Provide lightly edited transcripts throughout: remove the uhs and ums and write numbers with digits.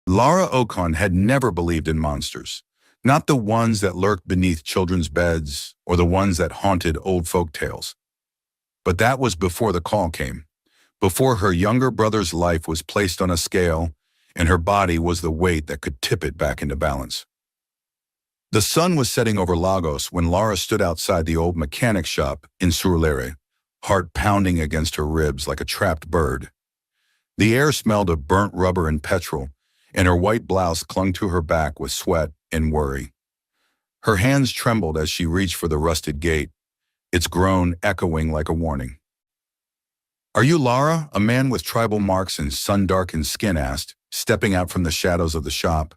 Lara Ocon had never believed in monsters, not the ones that lurked beneath children's beds or the ones that haunted old folk tales. But that was before the call came, before her younger brother's life was placed on a scale and her body was the weight that could tip it back into balance. The sun was setting over Lagos when Lara stood outside the old mechanic shop in Surulere, heart pounding against her ribs like a trapped bird. The air smelled of burnt rubber and petrol, and her white blouse clung to her back with sweat and worry. Her hands trembled as she reached for the rusted gate, its groan echoing like a warning. "Are you Lara?" a man with tribal marks and sun-darkened skin asked, stepping out from the shadows of the shop.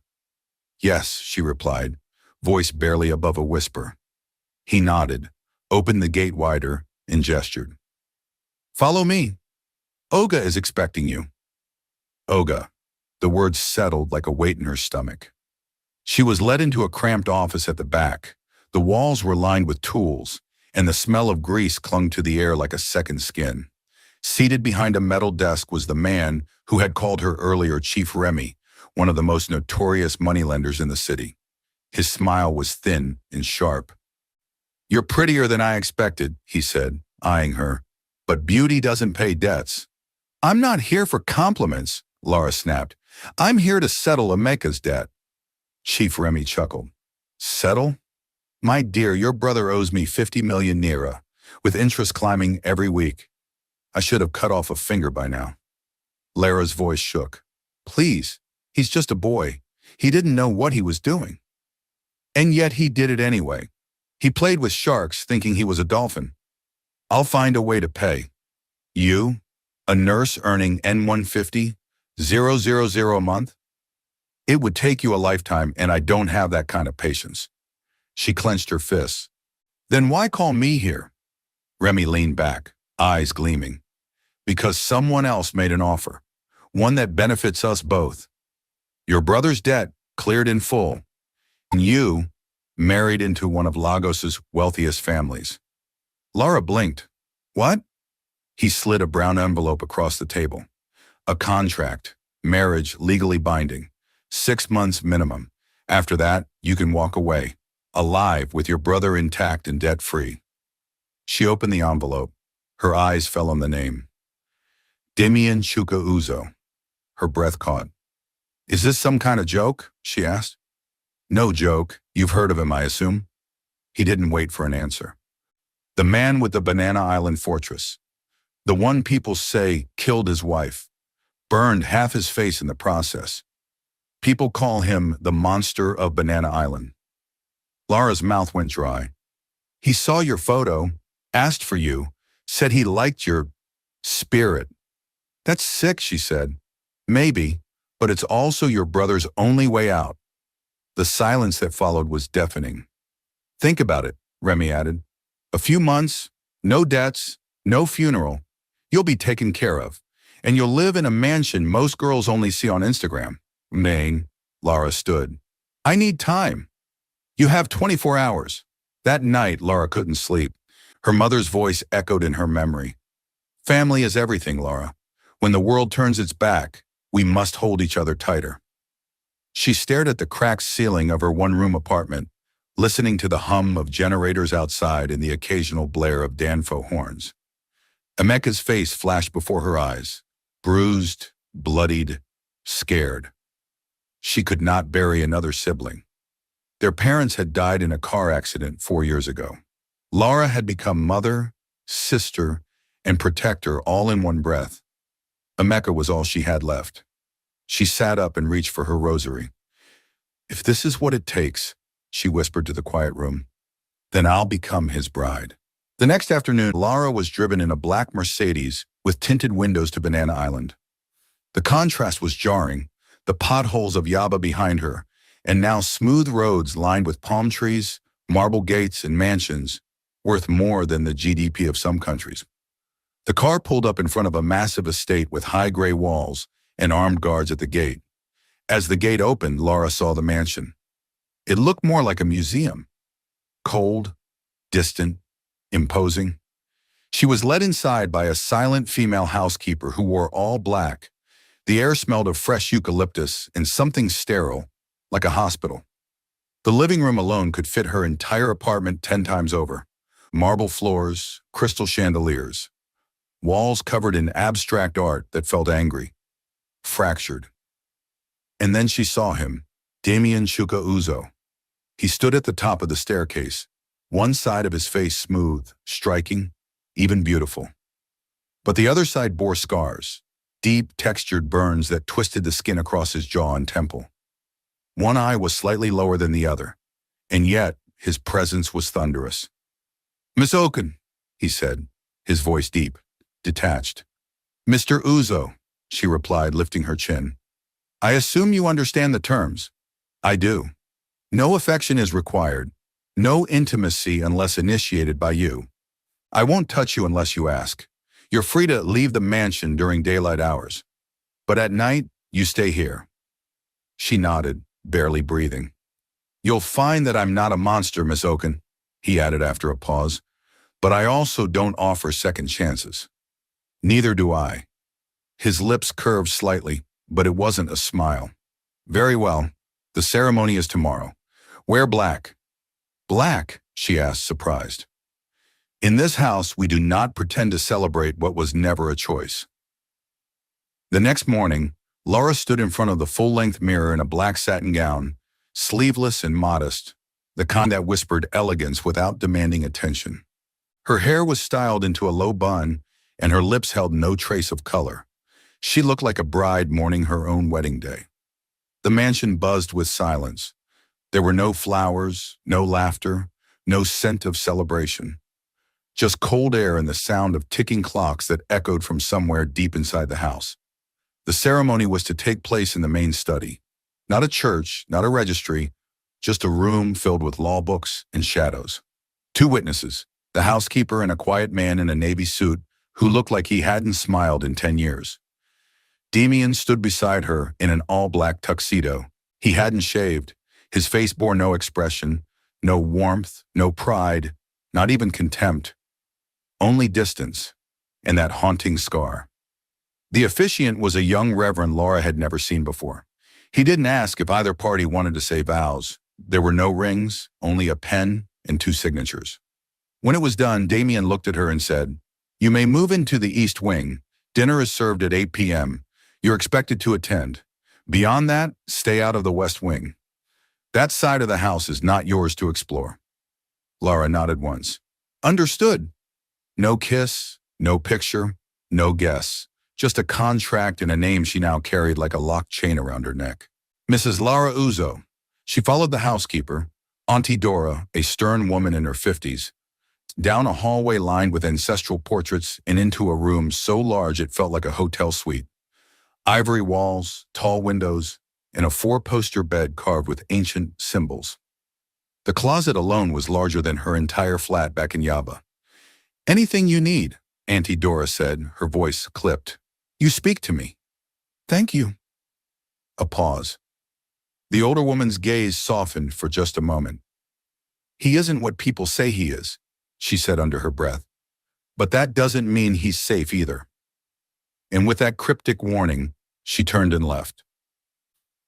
"Yes," she replied, voice barely above a whisper. He nodded, opened the gate wider, and gestured. "Follow me. Olga is expecting you." Olga. The words settled like a weight in her stomach. She was led into a cramped office at the back. The walls were lined with tools, and the smell of grease clung to the air like a second skin. Seated behind a metal desk was the man who had called her earlier Chief Remy, one of the most notorious moneylenders in the city. His smile was thin and sharp. "You're prettier than I expected," he said, eyeing her, "but beauty doesn't pay debts." "I'm not here for compliments," Lara snapped. "I'm here to settle Emeka's debt." Chief Remy chuckled. "Settle? My dear, your brother owes me 50 million naira, with interest climbing every week. I should have cut off a finger by now." Lara's voice shook. "Please, he's just a boy. He didn't know what he was doing." "And yet he did it anyway. He played with sharks thinking he was a dolphin. I'll find a way to pay. You, a nurse earning N150, 000 a month? It would take you a lifetime, and I don't have that kind of patience." She clenched her fists. "Then why call me here?" Remy leaned back, eyes gleaming. "Because someone else made an offer, one that benefits us both. Your brother's debt cleared in full, and you married into one of Lagos's wealthiest families." Lara blinked. "What?" He slid a brown envelope across the table. "A contract, marriage legally binding, 6 months minimum. After that, you can walk away, alive with your brother intact and debt-free." She opened the envelope. Her eyes fell on the name. Demian Chuka Uzo. Her breath caught. "Is this some kind of joke?" she asked. "No joke. You've heard of him, I assume?" He didn't wait for an answer. "The man with the Banana Island fortress. The one people say killed his wife, burned half his face in the process. People call him the monster of Banana Island." Lara's mouth went dry. "He saw your photo, asked for you, said he liked your spirit." "That's sick," she said. "Maybe, but it's also your brother's only way out." The silence that followed was deafening. "Think about it," Remy added. "A few months, no debts, no funeral. You'll be taken care of, and you'll live in a mansion most girls only see on Instagram." "Maine," Lara stood. "I need time." "You have 24 hours. That night, Lara couldn't sleep. Her mother's voice echoed in her memory. "Family is everything, Lara. When the world turns its back, we must hold each other tighter." She stared at the cracked ceiling of her one-room apartment, listening to the hum of generators outside and the occasional blare of Danfo horns. Emeka's face flashed before her eyes, bruised, bloodied, scared. She could not bury another sibling. Their parents had died in a car accident 4 years ago. Lara had become mother, sister, and protector all in one breath. Emeka was all she had left. She sat up and reached for her rosary. "If this is what it takes," she whispered to the quiet room, "then I'll become his bride." The next afternoon, Lara was driven in a black Mercedes with tinted windows to Banana Island. The contrast was jarring, the potholes of Yaba behind her, and now smooth roads lined with palm trees, marble gates, and mansions, worth more than the GDP of some countries. The car pulled up in front of a massive estate with high gray walls and armed guards at the gate. As the gate opened, Lara saw the mansion. It looked more like a museum. Cold, distant, imposing. She was led inside by a silent female housekeeper who wore all black, The air smelled of fresh eucalyptus and something sterile, like a hospital. The living room alone could fit her entire apartment 10 times over. Marble floors, crystal chandeliers, walls covered in abstract art that felt angry, fractured. And then she saw him, Damien Chuka Uzo. He stood at the top of the staircase, one side of his face smooth, striking, even beautiful. But the other side bore scars, deep, textured burns that twisted the skin across his jaw and temple. One eye was slightly lower than the other, and yet his presence was thunderous. "Miss Oken," he said, his voice deep, detached. "Mr. Uzo," she replied, lifting her chin. "I assume you understand the terms." "I do. No affection is required. No intimacy unless initiated by you. I won't touch you unless you ask. You're free to leave the mansion during daylight hours. But at night, you stay here." She nodded, barely breathing. "You'll find that I'm not a monster, Miss Oken," he added after a pause. "But I also don't offer second chances." "Neither do I." His lips curved slightly, but it wasn't a smile. "Very well. The ceremony is tomorrow. Wear black." "Black?" she asked, surprised. "In this house, we do not pretend to celebrate what was never a choice." The next morning, Lara stood in front of the full-length mirror in a black satin gown, sleeveless and modest, the kind that whispered elegance without demanding attention. Her hair was styled into a low bun, and her lips held no trace of color. She looked like a bride mourning her own wedding day. The mansion buzzed with silence. There were no flowers, no laughter, no scent of celebration. Just cold air and the sound of ticking clocks that echoed from somewhere deep inside the house. The ceremony was to take place in the main study. Not a church, not a registry, just a room filled with law books and shadows. 2 witnesses, the housekeeper and a quiet man in a navy suit who looked like he hadn't smiled in 10 years. Damien stood beside her in an all-black tuxedo. He hadn't shaved. His face bore no expression, no warmth, no pride, not even contempt. Only distance, and that haunting scar. The officiant was a young reverend Lara had never seen before. He didn't ask if either party wanted to say vows. There were no rings, only a pen and 2 signatures. When it was done, Damien looked at her and said, "You may move into the East Wing. Dinner is served at 8 p.m. You're expected to attend. Beyond that, stay out of the West Wing. That side of the house is not yours to explore." Lara nodded once. "Understood." No kiss, no picture, no guess. Just a contract and a name she now carried like a locked chain around her neck. Mrs. Lara Uzo. She followed the housekeeper, Auntie Dora, a stern woman in her 50s, down a hallway lined with ancestral portraits and into a room so large it felt like a hotel suite. Ivory walls, tall windows, and a 4-poster bed carved with ancient symbols. The closet alone was larger than her entire flat back in Yaba. "Anything you need," Auntie Dora said, her voice clipped. "You speak to me." "Thank you." A pause. The older woman's gaze softened for just a moment. "He isn't what people say he is," she said under her breath. "But that doesn't mean he's safe either." And with that cryptic warning, she turned and left.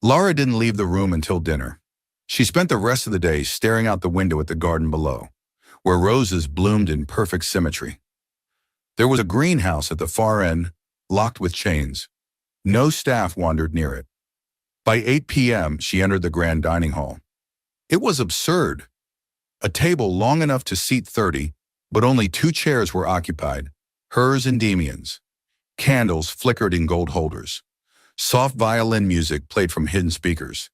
Lara didn't leave the room until dinner. She spent the rest of the day staring out the window at the garden below, where roses bloomed in perfect symmetry. There was a greenhouse at the far end, locked with chains. No staff wandered near it. By 8 p.m., she entered the grand dining hall. It was absurd. A table long enough to seat 30, but only 2 chairs were occupied, hers and Damien's. Candles flickered in gold holders. Soft violin music played from hidden speakers.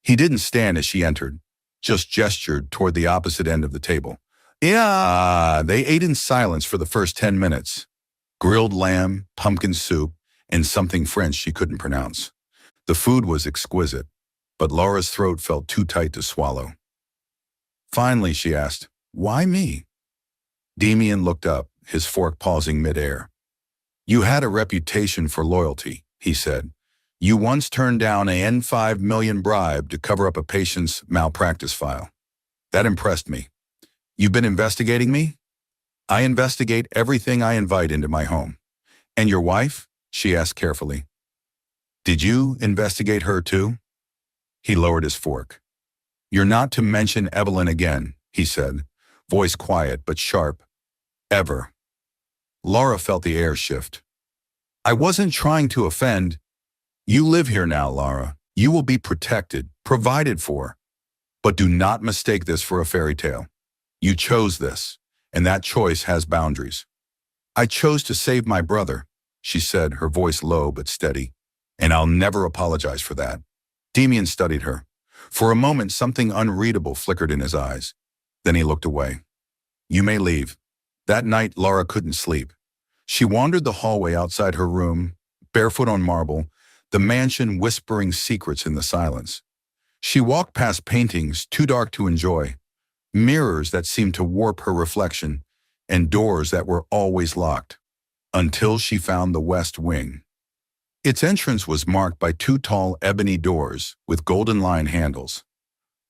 He didn't stand as she entered, just gestured toward the opposite end of the table. Yeah, they ate in silence for the first 10 minutes. Grilled lamb, pumpkin soup, and something French she couldn't pronounce. The food was exquisite, but Laura's throat felt too tight to swallow. Finally, she asked, "Why me?" Damien looked up, his fork pausing midair. "You had a reputation for loyalty," he said. "You once turned down a N5 million bribe to cover up a patient's malpractice file. That impressed me. You've been investigating me? I investigate everything I invite into my home." "And your wife?" she asked carefully. Did you investigate her too? He lowered his fork. You're not to mention Evelyn again, he said, voice quiet but sharp. Ever. Lara felt the air shift. I wasn't trying to offend. You live here now, Lara. You will be protected, provided for. But do not mistake this for a fairy tale. You chose this, and that choice has boundaries. I chose to save my brother, she said, her voice low but steady. And I'll never apologize for that. Demian studied her. For a moment, something unreadable flickered in his eyes. Then he looked away. You may leave. That night, Lara couldn't sleep. She wandered the hallway outside her room, barefoot on marble, the mansion whispering secrets in the silence. She walked past paintings too dark to enjoy, mirrors that seemed to warp her reflection, and doors that were always locked, until she found the West Wing. Its entrance was marked by two tall ebony doors with golden line handles.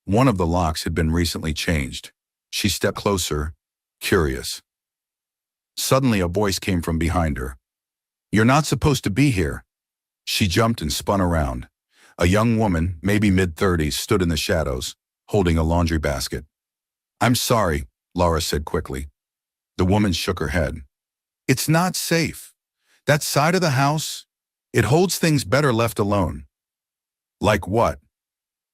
One of the locks had been recently changed. She stepped closer, curious. Suddenly a voice came from behind her. You're not supposed to be here. She jumped and spun around. A young woman, maybe mid-30s, stood in the shadows, holding a laundry basket. I'm sorry, Lara said quickly. The woman shook her head. It's not safe. That side of the house, it holds things better left alone. Like what?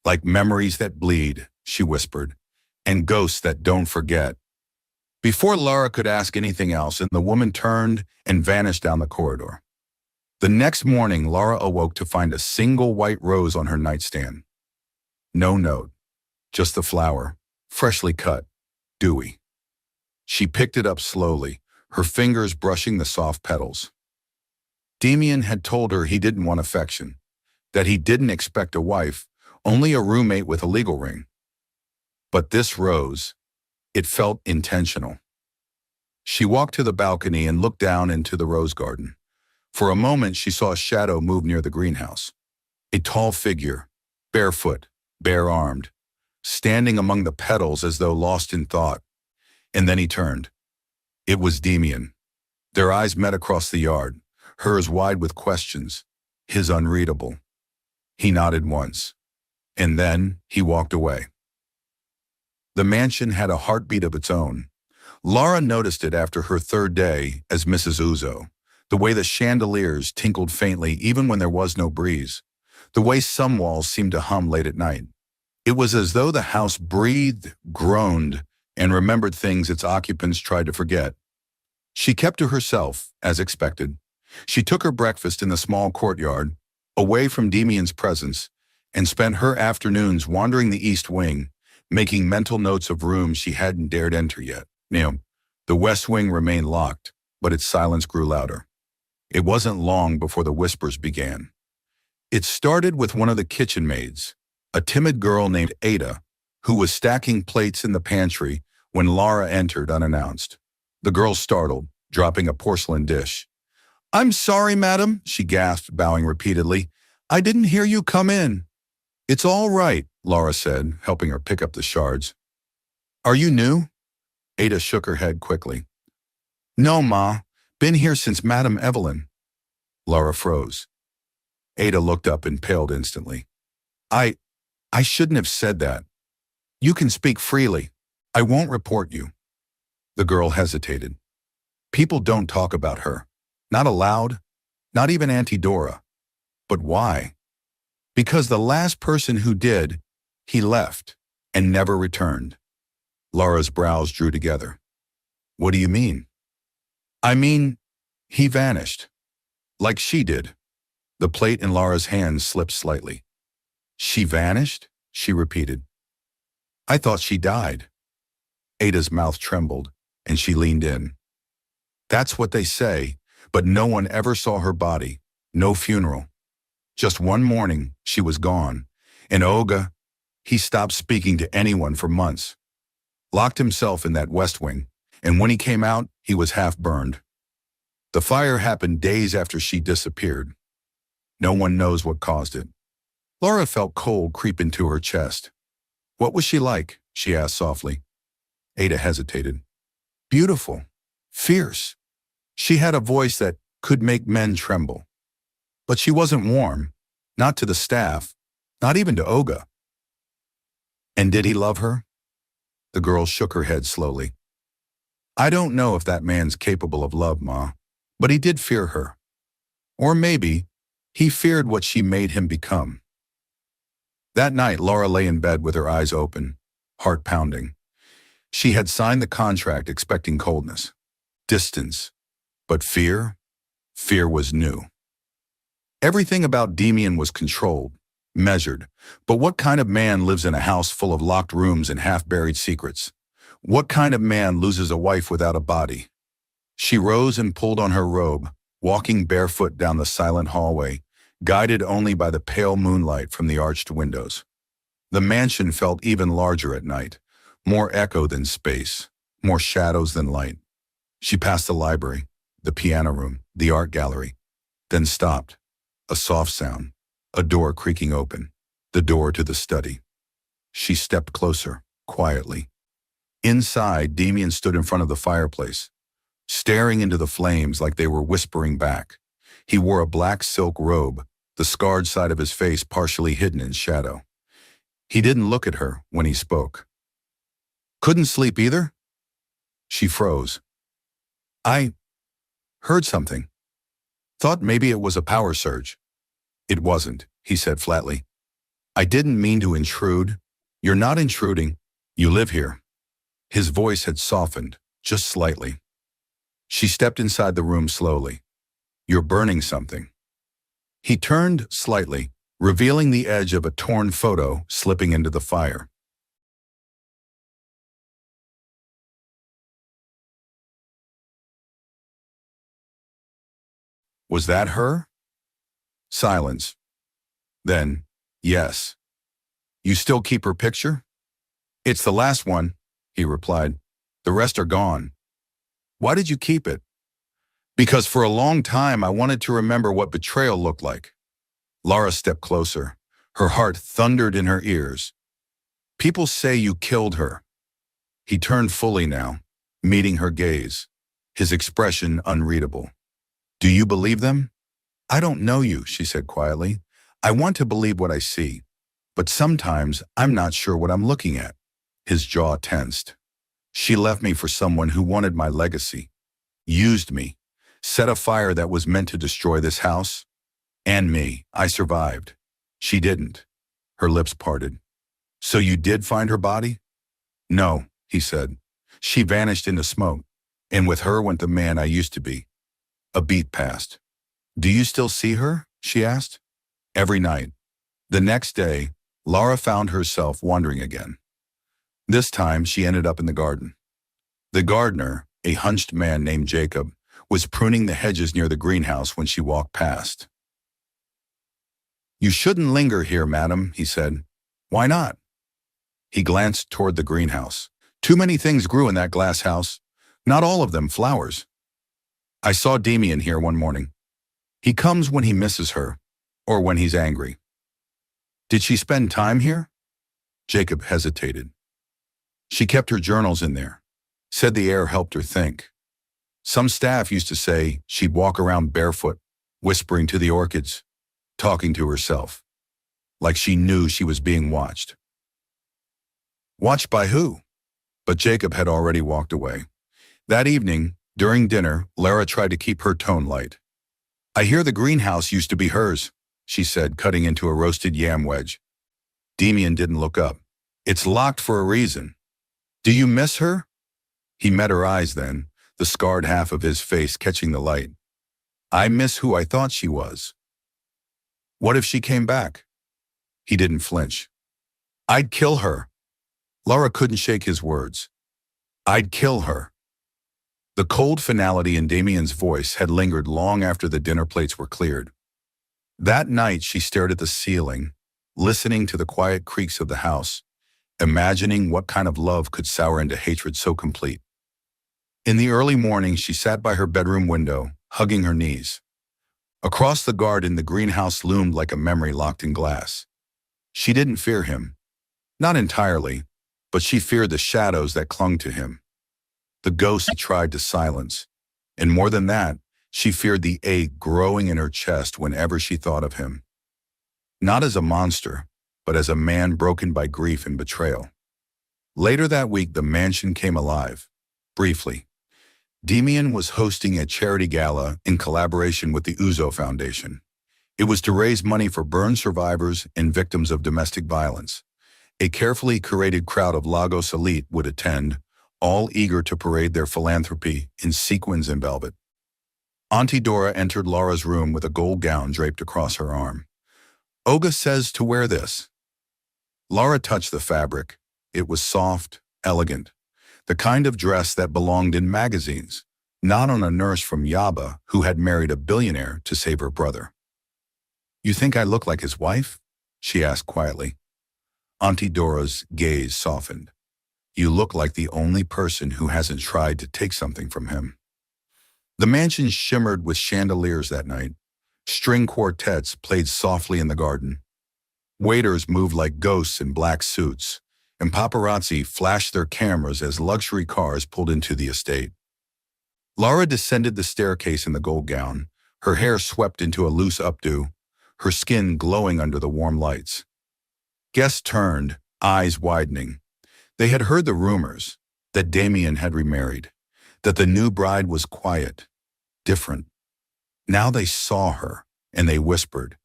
Like memories that bleed, she whispered, and ghosts that don't forget. Before Lara could ask anything else, and the woman turned and vanished down the corridor. The next morning, Lara awoke to find a single white rose on her nightstand. No note, just the flower, freshly cut, dewy. She picked it up slowly, her fingers brushing the soft petals. Demian had told her he didn't want affection, that he didn't expect a wife, only a roommate with a legal ring. But this rose, it felt intentional. She walked to the balcony and looked down into the rose garden. For a moment, she saw a shadow move near the greenhouse. A tall figure, barefoot, bare-armed, standing among the petals as though lost in thought. And then he turned. It was Demian. Their eyes met across the yard, hers wide with questions, his unreadable. He nodded once, and then he walked away. The mansion had a heartbeat of its own. Lara noticed it after her third day as Mrs. Uzo, the way the chandeliers tinkled faintly even when there was no breeze, the way some walls seemed to hum late at night. It was as though the house breathed, groaned, and remembered things its occupants tried to forget. She kept to herself, as expected. She took her breakfast in the small courtyard, away from Demian's presence, and spent her afternoons wandering the East Wing, making mental notes of rooms she hadn't dared enter yet. The West Wing remained locked, but its silence grew louder. It wasn't long before the whispers began. It started with one of the kitchen maids, a timid girl named Ada, who was stacking plates in the pantry when Lara entered unannounced. The girl startled, dropping a porcelain dish. I'm sorry, madam, she gasped, bowing repeatedly. I didn't hear you come in. It's all right, Lara said, helping her pick up the shards. Are you new? Ada shook her head quickly. No, Ma. Been here since Madame Evelyn. Lara froze. Ada looked up and paled instantly. I shouldn't have said that. You can speak freely. I won't report you. The girl hesitated. People don't talk about her. Not aloud, not even Auntie Dora. But why? Because the last person who did, he left and never returned. Lara's brows drew together. What do you mean? I mean, he vanished. Like she did. The plate in Lara's hand slipped slightly. She vanished? She repeated. I thought she died. Ada's mouth trembled, and she leaned in. That's what they say, but no one ever saw her body. No funeral. Just one morning, she was gone. And Olga, he stopped speaking to anyone for months. Locked himself in that West Wing, and when he came out, he was half burned. The fire happened days after she disappeared. No one knows what caused it. Lara felt cold creep into her chest. What was she like? She asked softly. Ada hesitated. Beautiful. Fierce. She had a voice that could make men tremble. But she wasn't warm. Not to the staff, not even to Olga. And did he love her? The girl shook her head slowly. I don't know if that man's capable of love, Ma, but he did fear her. Or maybe he feared what she made him become. That night, Lara lay in bed with her eyes open, heart pounding. She had signed the contract expecting coldness, distance, but fear? Fear was new. Everything about Demian was controlled, measured. But what kind of man lives in a house full of locked rooms and half-buried secrets? What kind of man loses a wife without a body? She rose and pulled on her robe, walking barefoot down the silent hallway, guided only by the pale moonlight from the arched windows. The mansion felt even larger at night, more echo than space, more shadows than light. She passed the library, the piano room, the art gallery, then stopped. A soft sound, a door creaking open, the door to the study. She stepped closer, quietly. Inside, Demian stood in front of the fireplace, staring into the flames like they were whispering back. He wore a black silk robe, the scarred side of his face partially hidden in shadow. He didn't look at her when he spoke. Couldn't sleep either? She froze. I heard something. Thought maybe it was a power surge. It wasn't, he said flatly. I didn't mean to intrude. You're not intruding. You live here. His voice had softened, just slightly. She stepped inside the room slowly. You're burning something. He turned slightly, revealing the edge of a torn photo slipping into the fire. Was that her? Silence. Then, yes. You still keep her picture? It's the last one, he replied. The rest are gone. Why did you keep it? Because for a long time I wanted to remember what betrayal looked like. Lara stepped closer. Her heart thundered in her ears. People say you killed her. He turned fully now, meeting her gaze, his expression unreadable. Do you believe them? I don't know you, she said quietly. I want to believe what I see, but sometimes I'm not sure what I'm looking at. His jaw tensed. She left me for someone who wanted my legacy, used me, set a fire that was meant to destroy this house. And me. I survived. She didn't. Her lips parted. So you did find her body? No, he said. She vanished into smoke, and with her went the man I used to be. A beat passed. Do you still see her? She asked. Every night. The next day, Lara found herself wandering again. This time, she ended up in the garden. The gardener, a hunched man named Jacob, was pruning the hedges near the greenhouse when she walked past. You shouldn't linger here, madam, he said. Why not? He glanced toward the greenhouse. Too many things grew in that glass house. Not all of them flowers. I saw Demian here one morning. He comes when he misses her, or when he's angry. Did she spend time here? Jacob hesitated. She kept her journals in there. Said the air helped her think. Some staff used to say she'd walk around barefoot, whispering to the orchids, talking to herself, like she knew she was being watched. Watched by who? But Jacob had already walked away. That evening, during dinner, Lara tried to keep her tone light. I hear the greenhouse used to be hers, she said, cutting into a roasted yam wedge. Demian didn't look up. It's locked for a reason. Do you miss her? He met her eyes then, the scarred half of his face catching the light. I miss who I thought she was. What if she came back? He didn't flinch. I'd kill her. Lara couldn't shake his words. I'd kill her. The cold finality in Damian's voice had lingered long after the dinner plates were cleared. That night she stared at the ceiling, listening to the quiet creaks of the house, imagining what kind of love could sour into hatred so complete. In the early morning she sat by her bedroom window, hugging her knees. Across the garden the greenhouse loomed like a memory locked in glass. She didn't fear him. Not entirely, but she feared the shadows that clung to him. The ghosts he tried to silence. And more than that, she feared the ache growing in her chest whenever she thought of him. not as a monster, but as a man broken by grief and betrayal. Later that week, the mansion came alive. Briefly, Demian was hosting a charity gala in collaboration with the Uzo Foundation. It was to raise money for burn survivors and victims of domestic violence. A carefully curated crowd of Lagos elite would attend, all eager to parade their philanthropy in sequins and velvet. Auntie Dora entered Lara's room with a gold gown draped across her arm. "Olga says to wear this." Lara touched the fabric. It was soft, elegant, the kind of dress that belonged in magazines, not on a nurse from Yaba who had married a billionaire to save her brother. "You think I look like his wife?" she asked quietly. Auntie Dora's gaze softened. "You look like the only person who hasn't tried to take something from him." The mansion shimmered with chandeliers that night. String quartets played softly in the garden. Waiters moved like ghosts in black suits, and paparazzi flashed their cameras as luxury cars pulled into the estate. Lara descended the staircase in the gold gown, her hair swept into a loose updo, her skin glowing under the warm lights. Guests turned, eyes widening. They had heard the rumors that Demian had remarried, that the new bride was quiet, different. Now they saw her, and they whispered.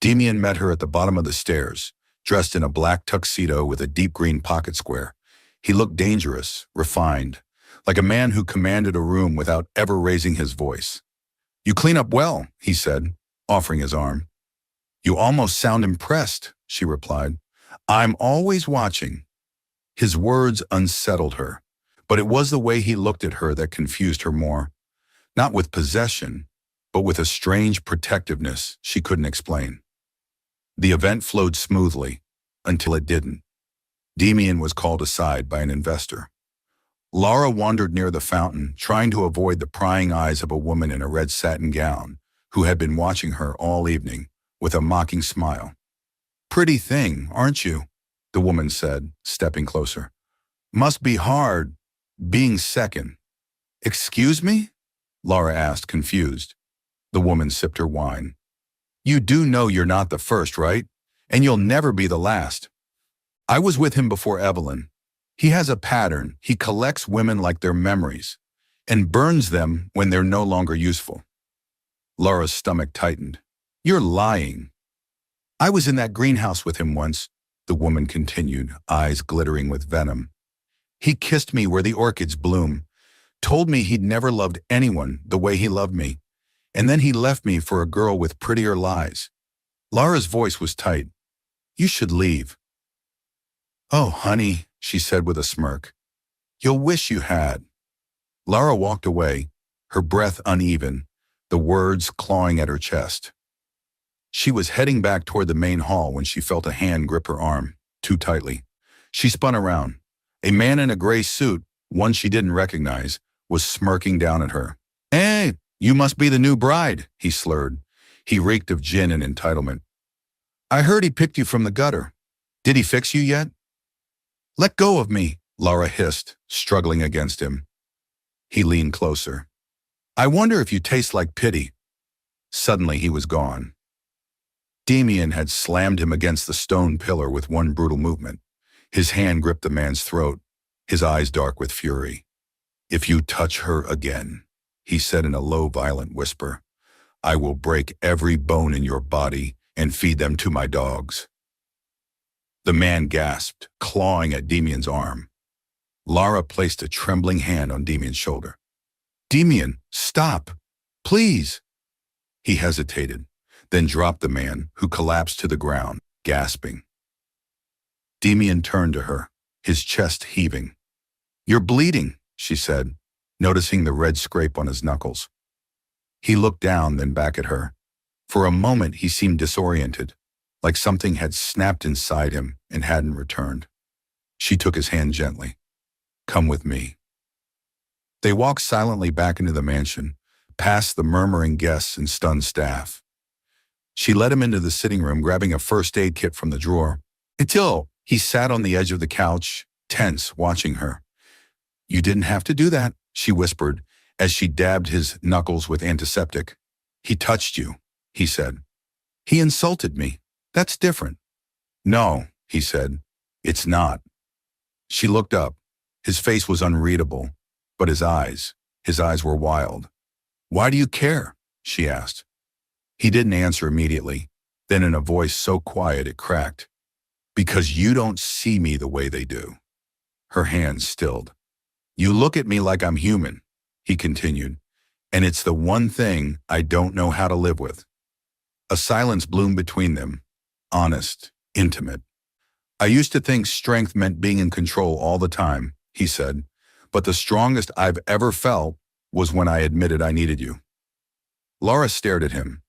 Demian met her at the bottom of the stairs, dressed in a black tuxedo with a deep green pocket square. He looked dangerous, refined, like a man who commanded a room without ever raising his voice. "You clean up well," he said, offering his arm. "You almost sound impressed," she replied. "I'm always watching." His words unsettled her, but it was the way he looked at her that confused her more. Not with possession, but with a strange protectiveness she couldn't explain. The event flowed smoothly, until it didn't. Demian was called aside by an investor. Lara wandered near the fountain, trying to avoid the prying eyes of a woman in a red satin gown, who had been watching her all evening, with a mocking smile. "Pretty thing, aren't you?" the woman said, stepping closer. "Must be hard, being second." "Excuse me?" Lara asked, confused. The woman sipped her wine. "You do know you're not the first, right? And you'll never be the last. I was with him before Evelyn. He has a pattern. He collects women like their memories and burns them when they're no longer useful." Lara's stomach tightened. "You're lying." "I was in that greenhouse with him once," the woman continued, eyes glittering with venom. "He kissed me where the orchids bloom, told me he'd never loved anyone the way he loved me, and then he left me for a girl with prettier lies." Lara's voice was tight. "You should leave." "Oh, honey," she said with a smirk. "You'll wish you had." Lara walked away, her breath uneven, the words clawing at her chest. She was heading back toward the main hall when she felt a hand grip her arm, too tightly. She spun around. A man in a gray suit, one she didn't recognize, was smirking down at her. "Hey, you must be the new bride," he slurred. He reeked of gin and entitlement. "I heard he picked you from the gutter. Did he fix you yet?" "Let go of me," Lara hissed, struggling against him. He leaned closer. "I wonder if you taste like pity." Suddenly he was gone. Demian had slammed him against the stone pillar with one brutal movement. His hand gripped the man's throat, his eyes dark with fury. "If you touch her again," he said in a low, violent whisper, "I will break every bone in your body and feed them to my dogs." The man gasped, clawing at Demian's arm. Lara placed a trembling hand on Demian's shoulder. "Demian, stop! Please!" He hesitated, then dropped the man, who collapsed to the ground, gasping. Demian turned to her, his chest heaving. "You're bleeding," she said, noticing the red scrape on his knuckles. He looked down, then back at her. For a moment he seemed disoriented, like something had snapped inside him and hadn't returned. She took his hand gently. "Come with me." They walked silently back into the mansion, past the murmuring guests and stunned staff. She led him into the sitting room, grabbing a first aid kit from the drawer. Until he sat on the edge of the couch, tense, watching her. "You didn't have to do that," she whispered, as she dabbed his knuckles with antiseptic. "He touched you," he said. "He insulted me. That's different. No, he said. It's not. She looked up. His face was unreadable, but his eyes were wild. Why do you care? She asked. He didn't answer immediately. Then in a voice so quiet it cracked. Because you don't see me the way they do. Her hands stilled. You look at me like I'm human, he continued, and it's the one thing I don't know how to live with. A silence bloomed between them, honest, intimate. I used to think strength meant being in control all the time, he said, but the strongest I've ever felt was when I admitted I needed you. Lara stared at him.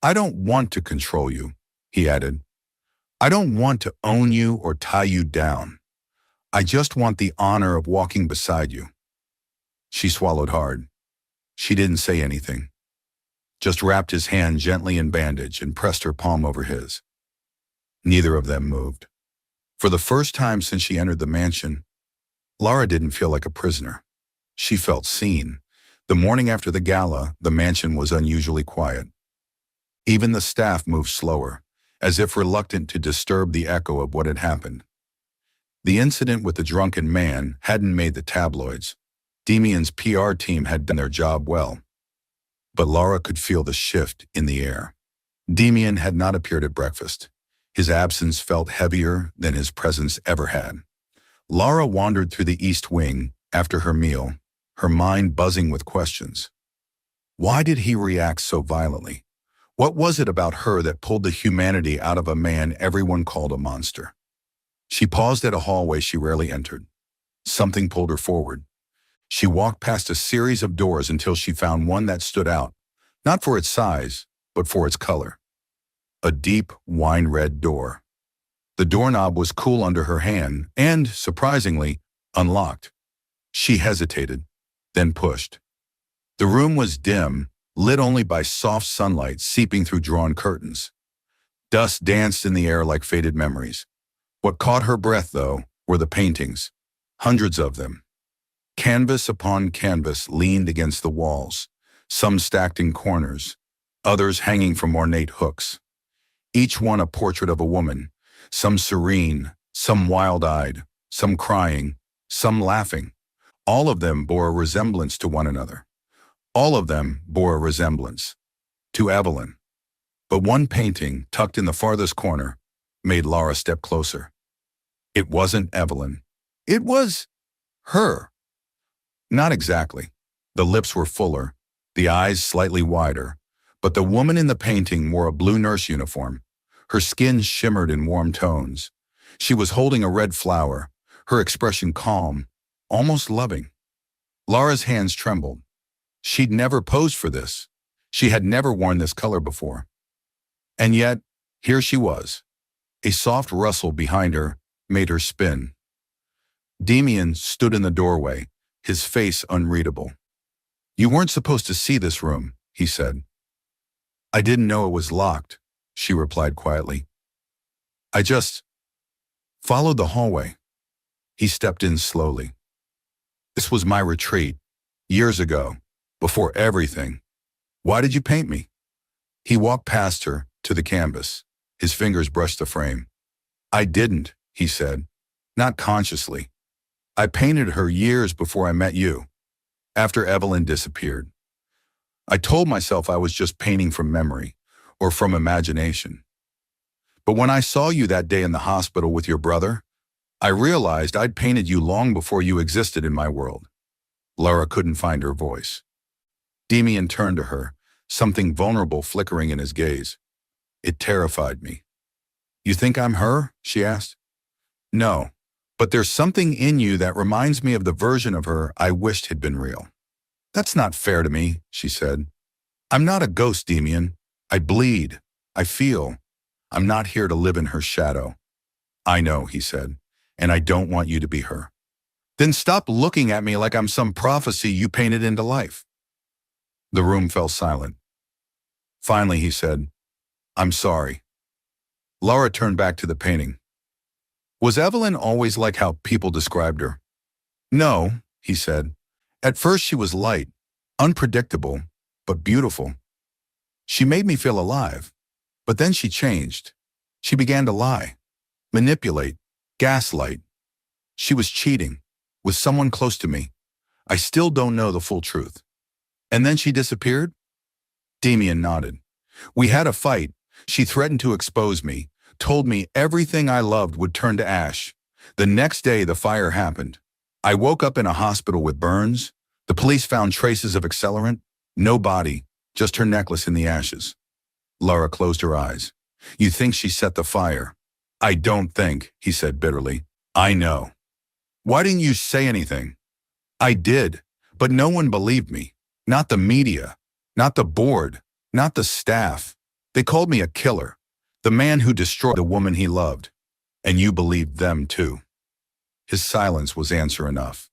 I don't want to control you, he added. I don't want to own you or tie you down. I just want the honor of walking beside you. She swallowed hard. She didn't say anything, just wrapped his hand gently in bandage and pressed her palm over his. Neither of them moved. For the first time since she entered the mansion, Lara didn't feel like a prisoner. She felt seen. The morning after the gala, the mansion was unusually quiet. Even the staff moved slower, as if reluctant to disturb the echo of what had happened. The incident with the drunken man hadn't made the tabloids. Damien's PR team had done their job well. But Lara could feel the shift in the air. Damien had not appeared at breakfast. His absence felt heavier than his presence ever had. Lara wandered through the East Wing after her meal, her mind buzzing with questions. Why did he react so violently? What was it about her that pulled the humanity out of a man everyone called a monster? She paused at a hallway she rarely entered. Something pulled her forward. She walked past a series of doors until she found one that stood out, not for its size, but for its color. A deep, wine-red door. The doorknob was cool under her hand and, surprisingly, unlocked. She hesitated, then pushed. The room was dim, lit only by soft sunlight seeping through drawn curtains. Dust danced in the air like faded memories. What caught her breath, though, were the paintings, hundreds of them. Canvas upon canvas leaned against the walls, some stacked in corners, others hanging from ornate hooks. Each one a portrait of a woman, some serene, some wild-eyed, some crying, some laughing. All of them bore a resemblance to one another. All of them bore a resemblance to Evelyn. But one painting, tucked in the farthest corner, made Lara step closer. It wasn't Evelyn. It was her. Not exactly. The lips were fuller, the eyes slightly wider, but the woman in the painting wore a blue nurse uniform. Her skin shimmered in warm tones. She was holding a red flower, her expression calm, almost loving. Lara's hands trembled. She'd never posed for this. She had never worn this color before. And yet, here she was. A soft rustle behind her made her spin. Damien stood in the doorway, his face unreadable. You weren't supposed to see this room, he said. I didn't know it was locked, she replied quietly. I just followed the hallway. He stepped in slowly. This was my retreat, years ago, before everything. Why did you paint me? He walked past her to the canvas. His fingers brushed the frame. I didn't, he said, not consciously. I painted her years before I met you, after Evelyn disappeared. I told myself I was just painting from memory, or from imagination. But when I saw you that day in the hospital with your brother, I realized I'd painted you long before you existed in my world. Lara couldn't find her voice. Damien turned to her, something vulnerable flickering in his gaze. It terrified me. You think I'm her? She asked. No, but there's something in you that reminds me of the version of her I wished had been real. That's not fair to me, she said. I'm not a ghost, Damien. I bleed. I feel. I'm not here to live in her shadow. I know, he said, and I don't want you to be her. Then stop looking at me like I'm some prophecy you painted into life. The room fell silent. Finally, he said, I'm sorry. Lara turned back to the painting. Was Evelyn always like how people described her? No, he said. At first she was light, unpredictable, but beautiful. She made me feel alive, but then she changed. She began to lie, manipulate, gaslight. She was cheating with someone close to me. I still don't know the full truth. And then she disappeared? Damien nodded. We had a fight. She threatened to expose me, told me everything I loved would turn to ash. The next day, the fire happened. I woke up in a hospital with burns. The police found traces of accelerant. No body, just her necklace in the ashes. Lara closed her eyes. You think she set the fire? I don't think, he said bitterly. I know. Why didn't you say anything? I did, but no one believed me. Not the media, not the board, not the staff. They called me a killer, the man who destroyed the woman he loved. And you believed them too. His silence was answer enough.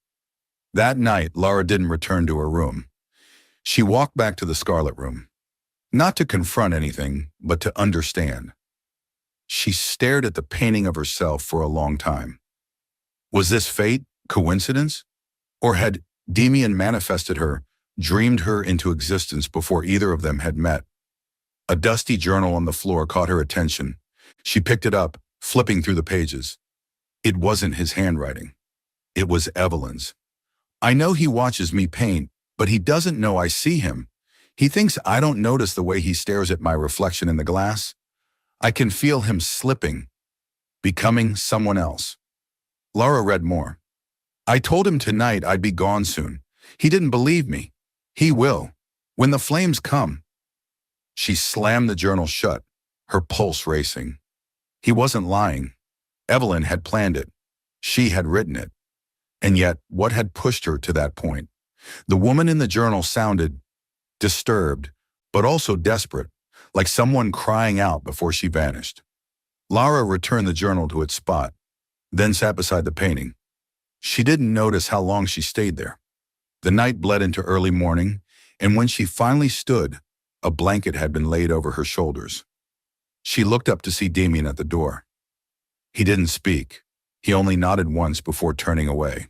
That night, Lara didn't return to her room. She walked back to the Scarlet Room. Not to confront anything, but to understand. She stared at the painting of herself for a long time. Was this fate, coincidence? Or had Damien manifested her, dreamed her into existence before either of them had met? A dusty journal on the floor caught her attention. She picked it up, flipping through the pages. It wasn't his handwriting. It was Evelyn's. I know he watches me paint, but he doesn't know I see him. He thinks I don't notice the way he stares at my reflection in the glass. I can feel him slipping, becoming someone else. Lara read more. I told him tonight I'd be gone soon. He didn't believe me. He will, when the flames come. She slammed the journal shut, her pulse racing. He wasn't lying. Evelyn had planned it. She had written it. And yet, what had pushed her to that point? The woman in the journal sounded disturbed, but also desperate, like someone crying out before she vanished. Lara returned the journal to its spot, then sat beside the painting. She didn't notice how long she stayed there. The night bled into early morning, and when she finally stood, a blanket had been laid over her shoulders. She looked up to see Damien at the door. He didn't speak. He only nodded once before turning away.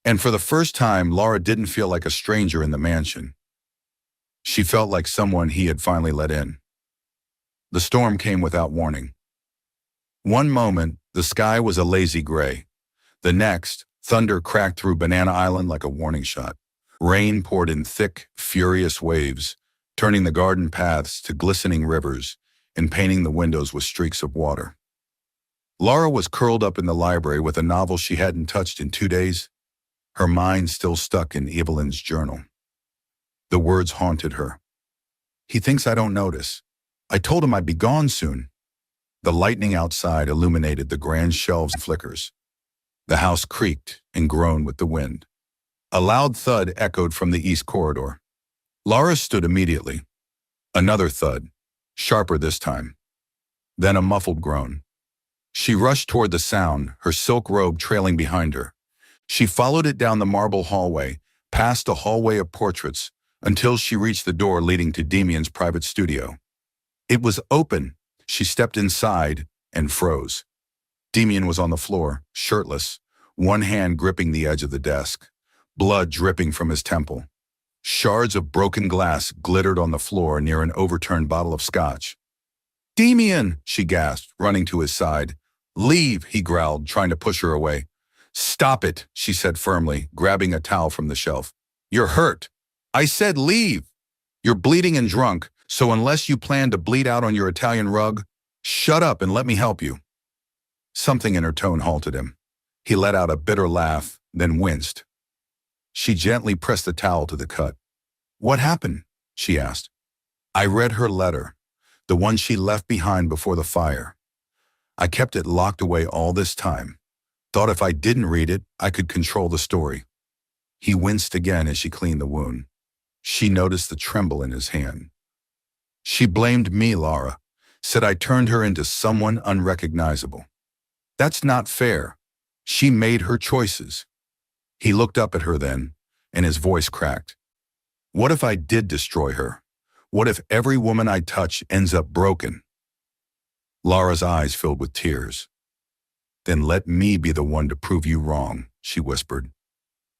And for the first time, Lara didn't feel like a stranger in the mansion. She felt like someone he had finally let in. The storm came without warning. One moment, the sky was a lazy gray. The next, thunder cracked through Banana Island like a warning shot. Rain poured in thick, furious waves, turning the garden paths to glistening rivers and painting the windows with streaks of water. Lara was curled up in the library with a novel she hadn't touched in 2 days, her mind still stuck in Evelyn's journal. The words haunted her. He thinks I don't notice. I told him I'd be gone soon. The lightning outside illuminated the grand shelves and flickers. The house creaked and groaned with the wind. A loud thud echoed from the east corridor. Lara stood immediately. Another thud, sharper this time. Then a muffled groan. She rushed toward the sound, her silk robe trailing behind her. She followed it down the marble hallway, past a hallway of portraits, until she reached the door leading to Damien's private studio. It was open. She stepped inside and froze. Damien was on the floor, shirtless, one hand gripping the edge of the desk, blood dripping from his temple. Shards of broken glass glittered on the floor near an overturned bottle of scotch. Damien, she gasped, running to his side. Leave, he growled, trying to push her away. Stop it, she said firmly, grabbing a towel from the shelf. You're hurt. I said leave. You're bleeding and drunk, so unless you plan to bleed out on your Italian rug, shut up and let me help you. Something in her tone halted him. He let out a bitter laugh, then winced. She gently pressed the towel to the cut. What happened? She asked. I read her letter, the one she left behind before the fire. I kept it locked away all this time. Thought if I didn't read it, I could control the story. He winced again as she cleaned the wound. She noticed the tremble in his hand. She blamed me, Lara, said I turned her into someone unrecognizable. That's not fair. She made her choices. He looked up at her then, and his voice cracked. What if I did destroy her? What if every woman I touch ends up broken? Lara's eyes filled with tears. Then let me be the one to prove you wrong, she whispered.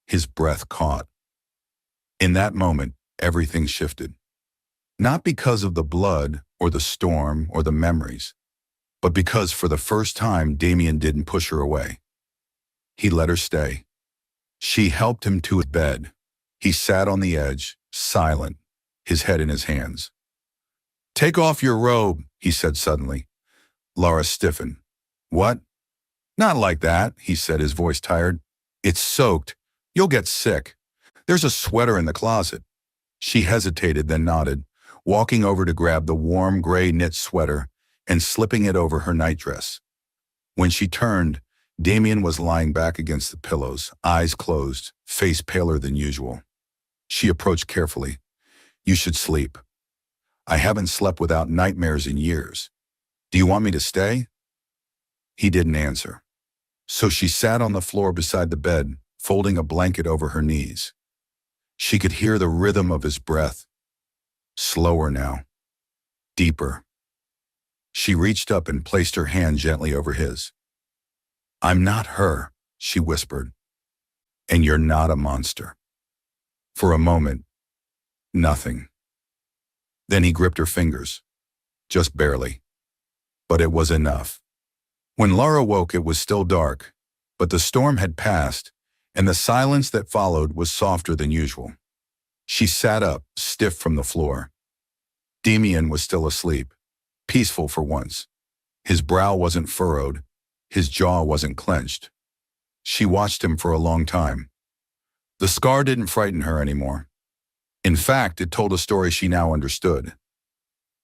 His breath caught. In that moment, everything shifted. Not because of the blood or the storm or the memories. but because for the first time Damien didn't push her away. He let her stay. She helped him to his bed. He sat on the edge, silent, his head in his hands. "Take off your robe," he said suddenly. Lara stiffened. "What?" "Not like that," he said, his voice tired. "It's soaked. You'll get sick. There's a sweater in the closet." She hesitated, then nodded, walking over to grab the warm gray knit sweater and slipping it over her nightdress. When she turned, Damien was lying back against the pillows, eyes closed, face paler than usual. She approached carefully. "You should sleep. I haven't slept without nightmares in years. Do you want me to stay?" He didn't answer. So she sat on the floor beside the bed, folding a blanket over her knees. She could hear the rhythm of his breath. Slower now. Deeper. She reached up and placed her hand gently over his. "I'm not her," she whispered. "And you're not a monster." For a moment, nothing. Then he gripped her fingers. Just barely. But it was enough. When Lara woke, it was still dark, but the storm had passed, and the silence that followed was softer than usual. She sat up, stiff from the floor. Damien was still asleep, peaceful for once. His brow wasn't furrowed, his jaw wasn't clenched. She watched him for a long time. The scar didn't frighten her anymore. In fact, it told a story she now understood.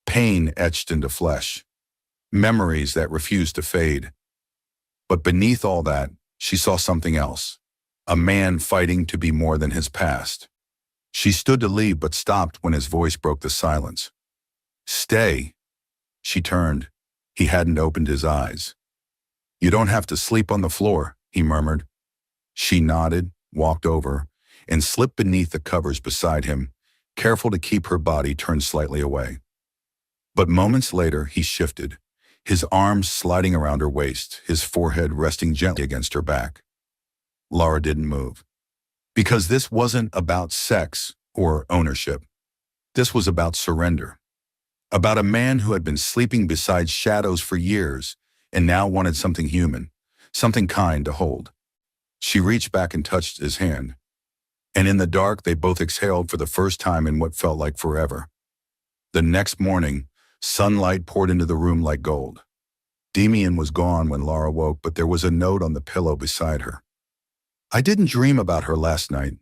Pain etched into flesh. Memories that refused to fade. But beneath all that, she saw something else. A man fighting to be more than his past. She stood to leave but stopped when his voice broke the silence. "Stay." She turned. He hadn't opened his eyes. "You don't have to sleep on the floor," he murmured. She nodded, walked over, and slipped beneath the covers beside him, careful to keep her body turned slightly away. But moments later, he shifted, his arms sliding around her waist, his forehead resting gently against her back. Lara didn't move. Because this wasn't about sex or ownership. This was about surrender. About a man who had been sleeping beside shadows for years and now wanted something human, something kind to hold. She reached back and touched his hand. And in the dark, they both exhaled for the first time in what felt like forever. The next morning, sunlight poured into the room like gold. Damien was gone when Lara woke, but there was a note on the pillow beside her. "I didn't dream about her last night.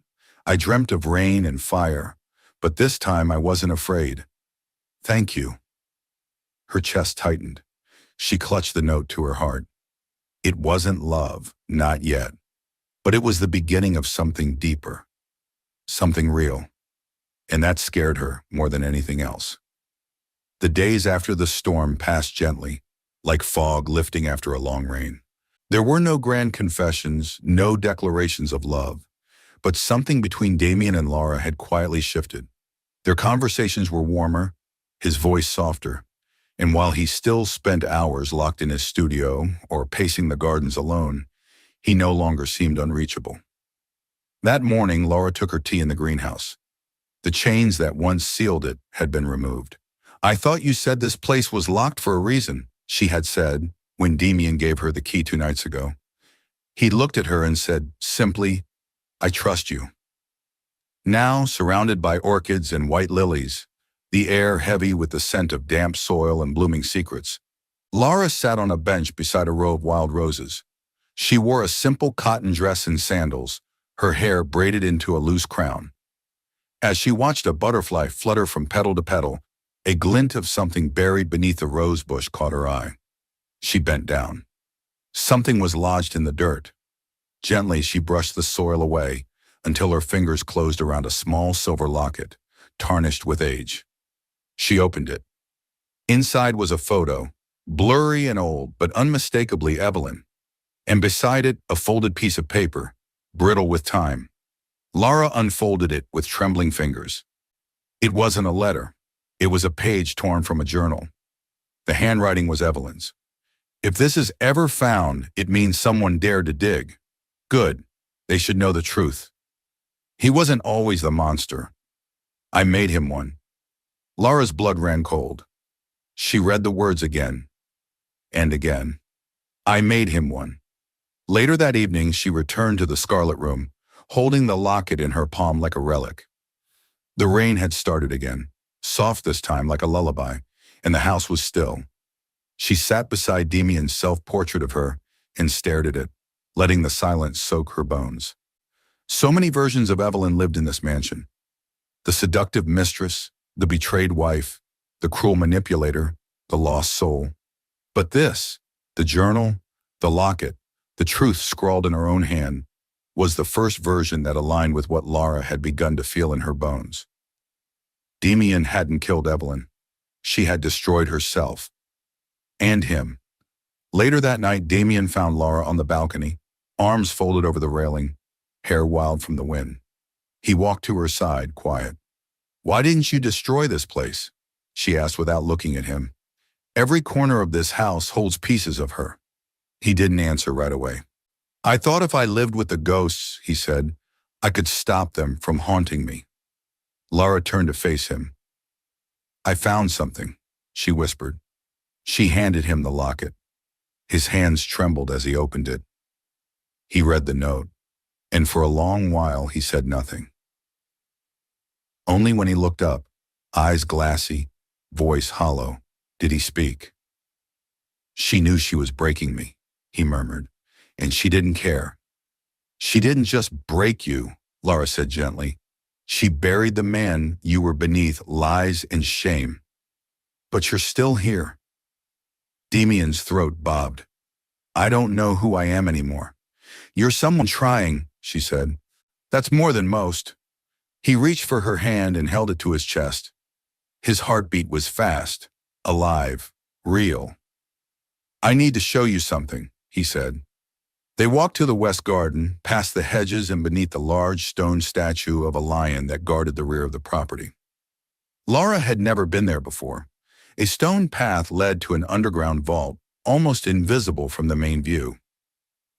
I dreamt of rain and fire, but this time I wasn't afraid. Thank you." Her chest tightened. She clutched the note to her heart. It wasn't love, not yet. But it was the beginning of something deeper. Something real. And that scared her more than anything else. The days after the storm passed gently, like fog lifting after a long rain. There were no grand confessions, no declarations of love, but something between Damien and Lara had quietly shifted. Their conversations were warmer, his voice softer, and while he still spent hours locked in his studio or pacing the gardens alone, he no longer seemed unreachable. That morning, Lara took her tea in the greenhouse. The chains that once sealed it had been removed. "I thought you said this place was locked for a reason," she had said when Damien gave her the key 2 nights ago. He looked at her and said simply, "I trust you." Now, surrounded by orchids and white lilies, the air heavy with the scent of damp soil and blooming secrets, Lara sat on a bench beside a row of wild roses. She wore a simple cotton dress and sandals, her hair braided into a loose crown. As she watched a butterfly flutter from petal to petal, a glint of something buried beneath a rose bush caught her eye. She bent down. Something was lodged in the dirt. Gently, she brushed the soil away until her fingers closed around a small silver locket, tarnished with age. She opened it. Inside was a photo, blurry and old, but unmistakably Evelyn. And beside it, a folded piece of paper, brittle with time. Lara unfolded it with trembling fingers. It wasn't a letter. It was a page torn from a journal. The handwriting was Evelyn's. "If this is ever found, it means someone dared to dig. Good. They should know the truth. He wasn't always the monster. I made him one." Lara's blood ran cold. She read the words again. and again. I made him one. Later that evening, she returned to the Scarlet Room, holding the locket in her palm like a relic. The rain had started again, soft this time like a lullaby, and the house was still. She sat beside Damien's self-portrait of her and stared at it, letting the silence soak her bones. So many versions of Evelyn lived in this mansion. The seductive mistress, the betrayed wife, the cruel manipulator, the lost soul. But this, the journal, the locket, the truth scrawled in her own hand, was the first version that aligned with what Lara had begun to feel in her bones. Damien hadn't killed Evelyn. She had destroyed herself. And him. Later that night, Damien found Lara on the balcony, arms folded over the railing, hair wild from the wind. He walked to her side, quiet. "Why didn't you destroy this place?" she asked without looking at him. "Every corner of this house holds pieces of her." He didn't answer right away. "I thought if I lived with the ghosts," he said, "I could stop them from haunting me." Lara turned to face him. "I found something," she whispered. She handed him the locket. His hands trembled as he opened it. He read the note, and for a long while he said nothing. Only when he looked up, eyes glassy, voice hollow, did he speak. "She knew she was breaking me," he murmured, "and she didn't care." "She didn't just break you," Lara said gently. "She buried the man you were beneath lies and shame. But you're still here." Damien's throat bobbed. "I don't know who I am anymore." "You're someone trying," she said. "That's more than most." He reached for her hand and held it to his chest. His heartbeat was fast, alive, real. "I need to show you something," he said. They walked to the west garden, past the hedges and beneath the large stone statue of a lion that guarded the rear of the property. Lara had never been there before. A stone path led to an underground vault, almost invisible from the main view.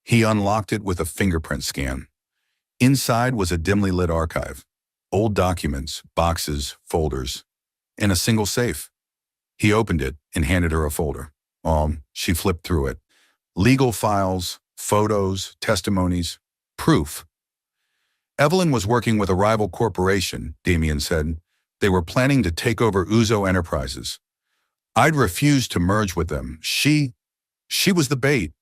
He unlocked it with a fingerprint scan. Inside was a dimly lit archive, old documents, boxes, folders, and a single safe. He opened it and handed her a folder. She flipped through it. Legal files, photos, testimonies, proof. Evelyn was working with a rival corporation, Damien said. They were planning to take over Uzo Enterprises. I'd refused to merge with them. She was the bait,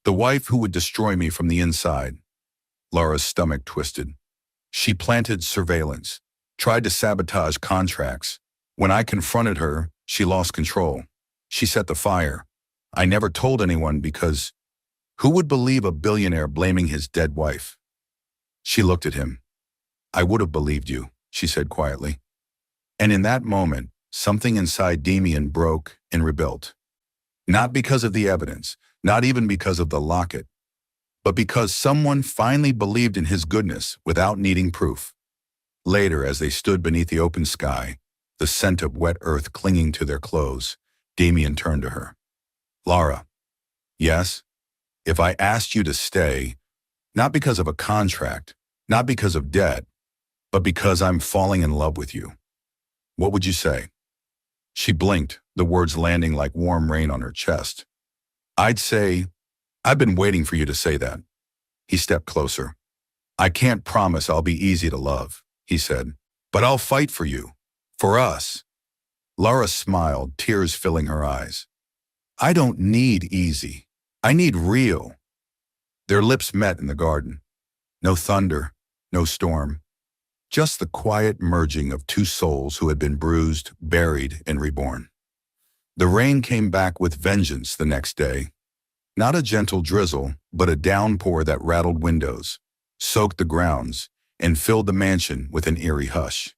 the wife who would destroy me from the inside. Lara's stomach twisted. She planted surveillance, tried to sabotage contracts. When I confronted her, she lost control. She set the fire. I never told anyone because who would believe a billionaire blaming his dead wife? She looked at him. "I would have believed you," she said quietly. And in that moment, something inside Damien broke and rebuilt. Not because of the evidence, not even because of the locket, but because someone finally believed in his goodness without needing proof. Later, as they stood beneath the open sky, the scent of wet earth clinging to their clothes, Damien turned to her. "Lara, yes, if I asked you to stay, not because of a contract, not because of debt, but because I'm falling in love with you, what would you say?" She blinked, the words landing like warm rain on her chest. "I'd say, I've been waiting for you to say that." He stepped closer. "I can't promise I'll be easy to love," he said, "but I'll fight for you, for us." Lara smiled, tears filling her eyes. "I don't need easy. I need real." Their lips met in the garden. No thunder, no storm. Just the quiet merging of two souls who had been bruised, buried, and reborn. The rain came back with vengeance the next day. Not a gentle drizzle, but a downpour that rattled windows, soaked the grounds, and filled the mansion with an eerie hush.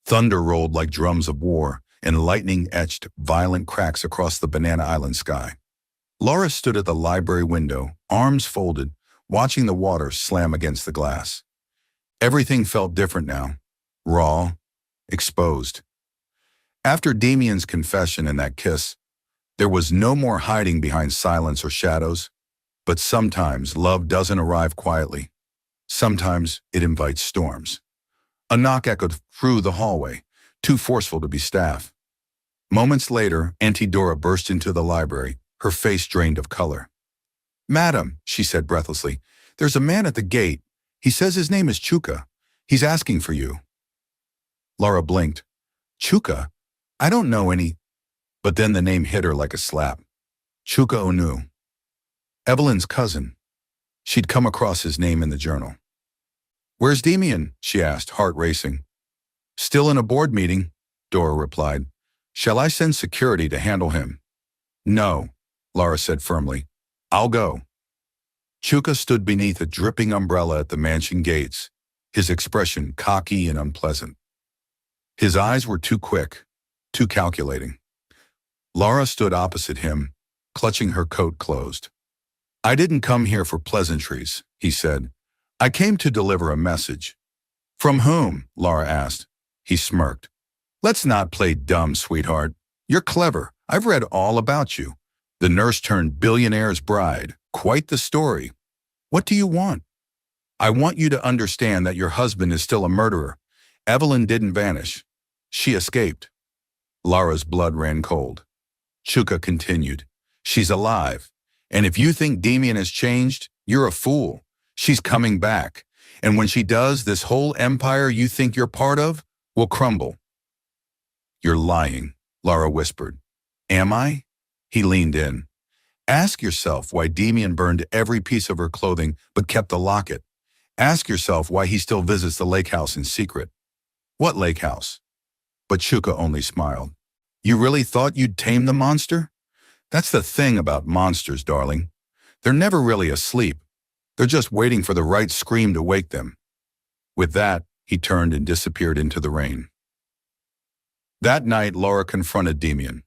Thunder rolled like drums of war, and lightning etched violent cracks across the Banana Island sky. Lara stood at the library window, arms folded, watching the water slam against the glass. Everything felt different now, raw, exposed. After Damien's confession and that kiss, there was no more hiding behind silence or shadows. But sometimes love doesn't arrive quietly. Sometimes it invites storms. A knock echoed through the hallway, too forceful to be staff. Moments later, Auntie Dora burst into the library, Her face drained of color. "Madam," she said breathlessly, "there's a man at the gate. He says his name is Chuka. He's asking for you." Lara blinked. "Chuka? I don't know any—" But then the name hit her like a slap. Chuka Onu. Evelyn's cousin. She'd come across his name in the journal. "Where's Damien?" she asked, heart racing. "Still in a board meeting," Dora replied. "Shall I send security to handle him?" "No," Lara said firmly. "I'll go." Chuka stood beneath a dripping umbrella at the mansion gates, his expression cocky and unpleasant. His eyes were too quick, too calculating. Lara stood opposite him, clutching her coat closed. "I didn't come here for pleasantries," he said. "I came to deliver a message." "From whom?" Lara asked. He smirked. "Let's not play dumb, sweetheart. You're clever. I've read all about you. The nurse turned billionaire's bride. Quite the story. What do you want?" "I want you to understand that your husband is still a murderer. Evelyn didn't vanish. She escaped." Lara's blood ran cold. Chuka continued. "She's alive. And if you think Damien has changed, you're a fool. She's coming back. And when she does, this whole empire you think you're part of will crumble." "You're lying," Lara whispered. "Am I?" He leaned in. "Ask yourself why Damien burned every piece of her clothing but kept the locket. Ask yourself why he still visits the lake house in secret." "What lake house?" But Chuka only smiled. "You really thought you'd tame the monster? That's the thing about monsters, darling. They're never really asleep. They're just waiting for the right scream to wake them." With that, he turned and disappeared into the rain. That night, Lara confronted Damien.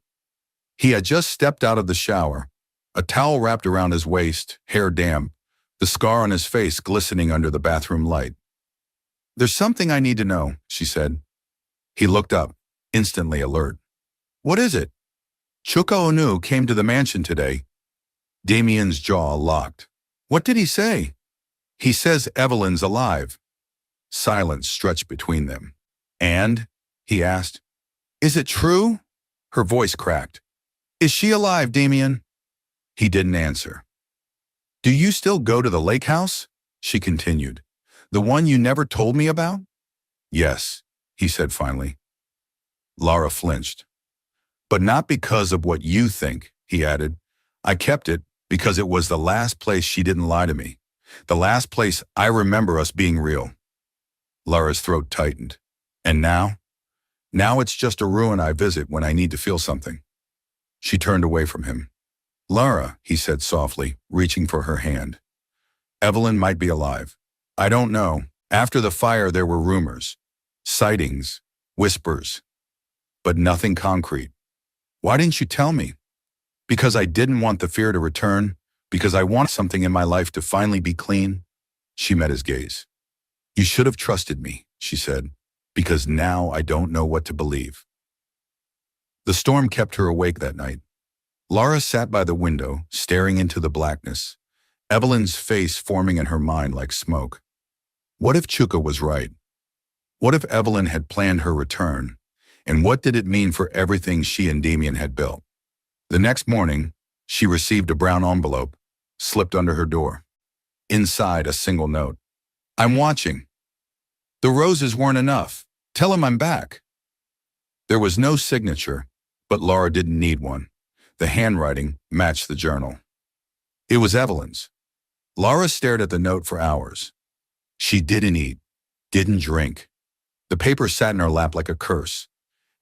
He had just stepped out of the shower, a towel wrapped around his waist, hair damp, the scar on his face glistening under the bathroom light. "There's something I need to know," she said. He looked up, instantly alert. "What is it?" "Chuka Onu came to the mansion today." Damien's jaw locked. "What did he say?" "He says Evelyn's alive." Silence stretched between them. "And?" he asked. "Is it true?" Her voice cracked. "Is she alive, Damien?" He didn't answer. "Do you still go to the lake house?" she continued. "The one you never told me about?" "Yes," he said finally. Lara flinched. "But not because of what you think," he added. "I kept it because it was the last place she didn't lie to me. The last place I remember us being real." Lara's throat tightened. "And now?" "Now it's just a ruin I visit when I need to feel something." She turned away from him. "Lara," he said softly, reaching for her hand. "Evelyn might be alive. I don't know. After the fire there were rumors, sightings, whispers, but nothing concrete. Why didn't you tell me?" "Because I didn't want the fear to return, because I want something in my life to finally be clean." She met his gaze. "You should have trusted me," she said, "because now I don't know what to believe." The storm kept her awake that night. Lara sat by the window, staring into the blackness, Evelyn's face forming in her mind like smoke. What if Chuka was right? What if Evelyn had planned her return? And what did it mean for everything she and Damien had built? The next morning, she received a brown envelope, slipped under her door. Inside, a single note. "I'm watching. The roses weren't enough. Tell him I'm back." There was no signature, but Lara didn't need one. The handwriting matched the journal. It was Evelyn's. Lara stared at the note for hours. She didn't eat, didn't drink. The paper sat in her lap like a curse.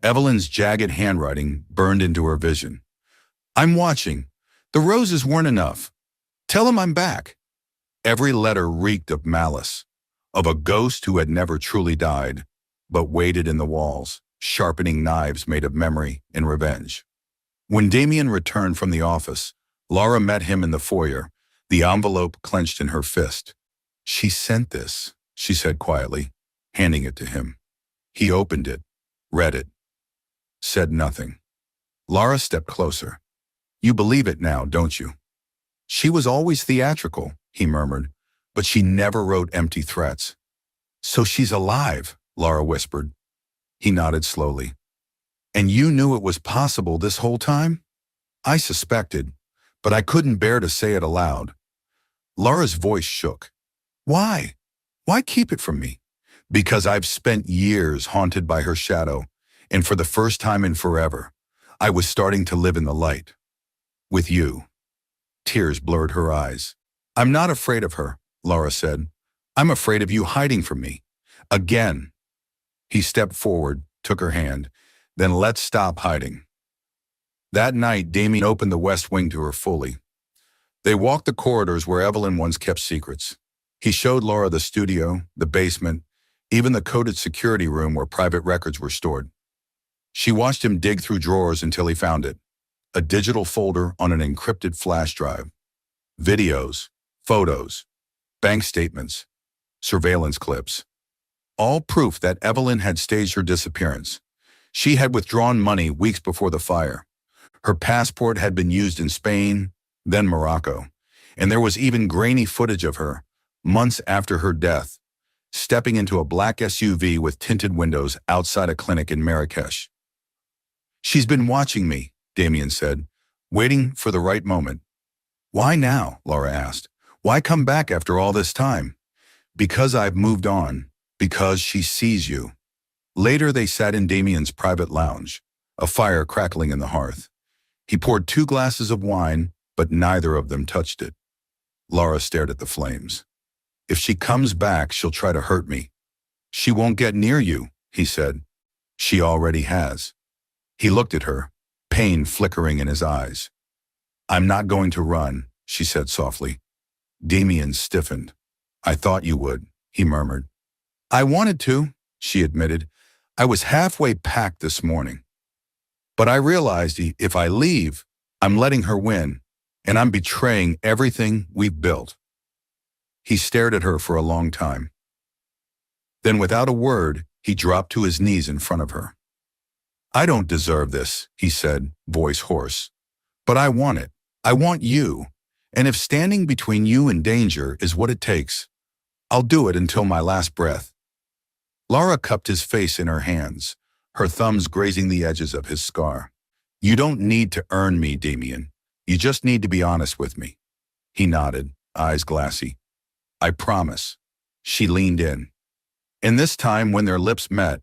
Evelyn's jagged handwriting burned into her vision. "I'm watching. The roses weren't enough. Tell him I'm back." Every letter reeked of malice, of a ghost who had never truly died, but waited in the walls, sharpening knives made of memory and revenge. When Damien returned from the office, Lara met him in the foyer, the envelope clenched in her fist. "She sent this," she said quietly, handing it to him. He opened it, read it, said nothing. Lara stepped closer. "You believe it now, don't you?" "She was always theatrical," he murmured, "but she never wrote empty threats." "So she's alive," Lara whispered. He nodded slowly. "And you knew it was possible this whole time?" "I suspected. but I couldn't bear to say it aloud. Lara's voice shook. Why? Why keep it from me? Because I've spent years haunted by her shadow, and for the first time in forever, I was starting to live in the light. With you. Tears blurred her eyes. I'm not afraid of her, Lara said. I'm afraid of you hiding from me. Again. He stepped forward, took her hand. Then let's stop hiding. That night, Damien opened the West Wing to her fully. They walked the corridors where Evelyn once kept secrets. He showed Lara the studio, the basement, even the coded security room where private records were stored. She watched him dig through drawers until he found it. A digital folder on an encrypted flash drive. Videos, photos, bank statements, surveillance clips. All proof that Evelyn had staged her disappearance. She had withdrawn money weeks before the fire. Her passport had been used in Spain, then Morocco, and there was even grainy footage of her, months after her death, stepping into a black SUV with tinted windows outside a clinic in Marrakesh. She's been watching me, Damien said, waiting for the right moment. Why now? Lara asked. Why come back after all this time? Because I've moved on, because she sees you. Later they sat in Damien's private lounge, a fire crackling in the hearth. He poured 2 glasses of wine, but neither of them touched it. Lara stared at the flames. If she comes back, she'll try to hurt me. She won't get near you, he said. She already has. He looked at her, pain flickering in his eyes. I'm not going to run, she said softly. Damien stiffened. I thought you would, he murmured. I wanted to, she admitted. I was halfway packed this morning. But I realized if I leave, I'm letting her win, and I'm betraying everything we've built. He stared at her for a long time. Then without a word, he dropped to his knees in front of her. I don't deserve this, he said, voice hoarse. But I want it. I want you. And if standing between you and danger is what it takes, I'll do it until my last breath. Lara cupped his face in her hands, her thumbs grazing the edges of his scar. You don't need to earn me, Damien. You just need to be honest with me. He nodded, eyes glassy. I promise. She leaned in. And this time, when their lips met,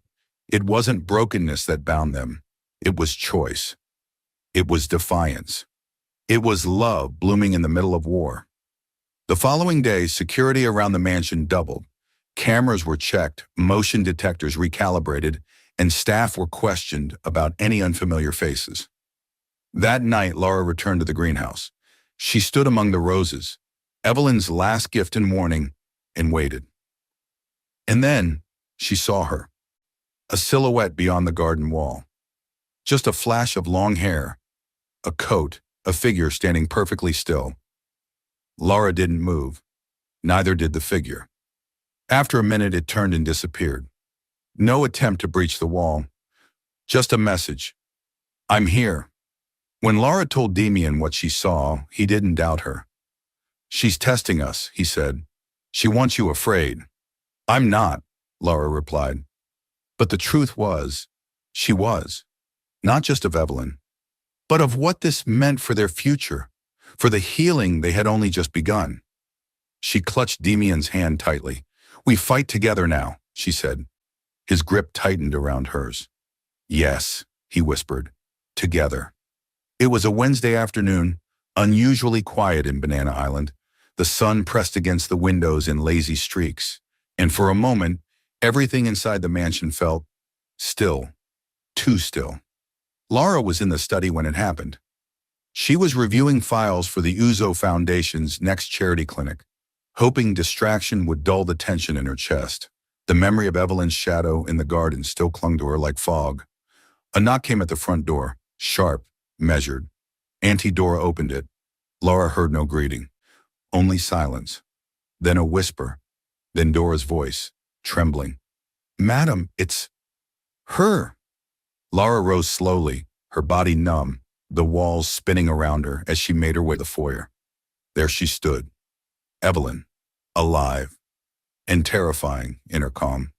it wasn't brokenness that bound them. It was choice. It was defiance. It was love blooming in the middle of war. The following day, security around the mansion doubled. Cameras were checked, motion detectors recalibrated, and staff were questioned about any unfamiliar faces. That night, Lara returned to the greenhouse. She stood among the roses, Evelyn's last gift in mourning, and waited. And then she saw her, a silhouette beyond the garden wall. Just a flash of long hair, a coat, a figure standing perfectly still. Lara didn't move. Neither did the figure. After a minute, it turned and disappeared. No attempt to breach the wall. Just a message. I'm here. When Lara told Damien what she saw, he didn't doubt her. She's testing us, he said. She wants you afraid. I'm not, Lara replied. But the truth was, she was. Not just of Evelyn, but of what this meant for their future, for the healing they had only just begun. She clutched Damien's hand tightly. We fight together now, she said. His grip tightened around hers. Yes, he whispered, together. It was a Wednesday afternoon, unusually quiet in Banana Island. The sun pressed against the windows in lazy streaks, and for a moment, everything inside the mansion felt still, too still. Lara was in the study when it happened. She was reviewing files for the Uzo Foundation's next charity clinic, hoping distraction would dull the tension in her chest. The memory of Evelyn's shadow in the garden still clung to her like fog. A knock came at the front door, sharp, measured. Auntie Dora opened it. Lara heard no greeting, only silence. Then a whisper, then Dora's voice, trembling. Madam, it's her. Lara rose slowly, her body numb, the walls spinning around her as she made her way to the foyer. There she stood, Evelyn, alive, and terrifying in her calm.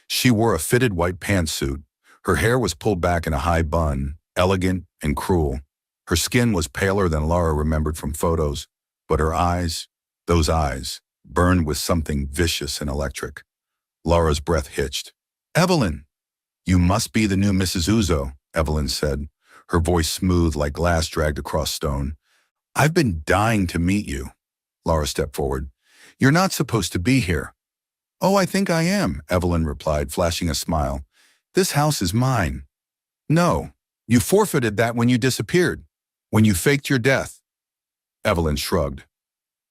She wore a fitted white pantsuit. Her hair was pulled back in a high bun, elegant and cruel. Her skin was paler than Lara remembered from photos, but her eyes, those eyes, burned with something vicious and electric. Lara's breath hitched. "Evelyn! You must be the new Mrs. Uzo," Evelyn said, her voice smooth like glass dragged across stone. "I've been dying to meet you." Lara stepped forward. "You're not supposed to be here." "Oh, I think I am," Evelyn replied, flashing a smile. "This house is mine." "No, you forfeited that when you disappeared, when you faked your death." Evelyn shrugged.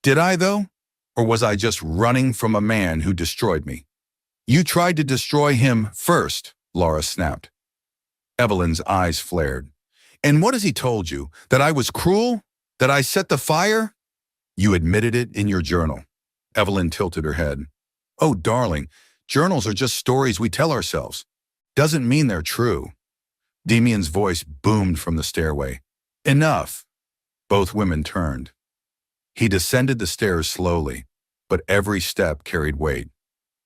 "Did I, though? Or was I just running from a man who destroyed me?" "You tried to destroy him first," Lara snapped. Evelyn's eyes flared. "And what has he told you? That I was cruel? That I set the fire?" "You admitted it in your journal." Evelyn tilted her head. "Oh, darling, journals are just stories we tell ourselves. Doesn't mean they're true." Damien's voice boomed from the stairway. "Enough." Both women turned. He descended the stairs slowly, but every step carried weight.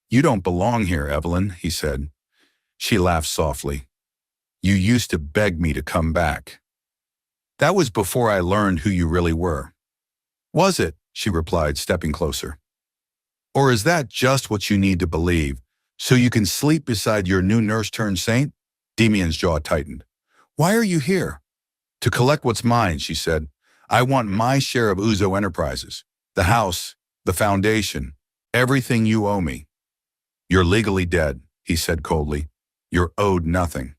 "You don't belong here, Evelyn," he said. She laughed softly. "You used to beg me to come back." "That was before I learned who you really were." "Was it?" she replied, stepping closer. "Or is that just what you need to believe, so you can sleep beside your new nurse-turned-saint?" Damien's jaw tightened. "Why are you here?" "To collect what's mine," she said. "I want my share of Uzo Enterprises. The house, the foundation, everything you owe me." "You're legally dead," he said coldly. "You're owed nothing."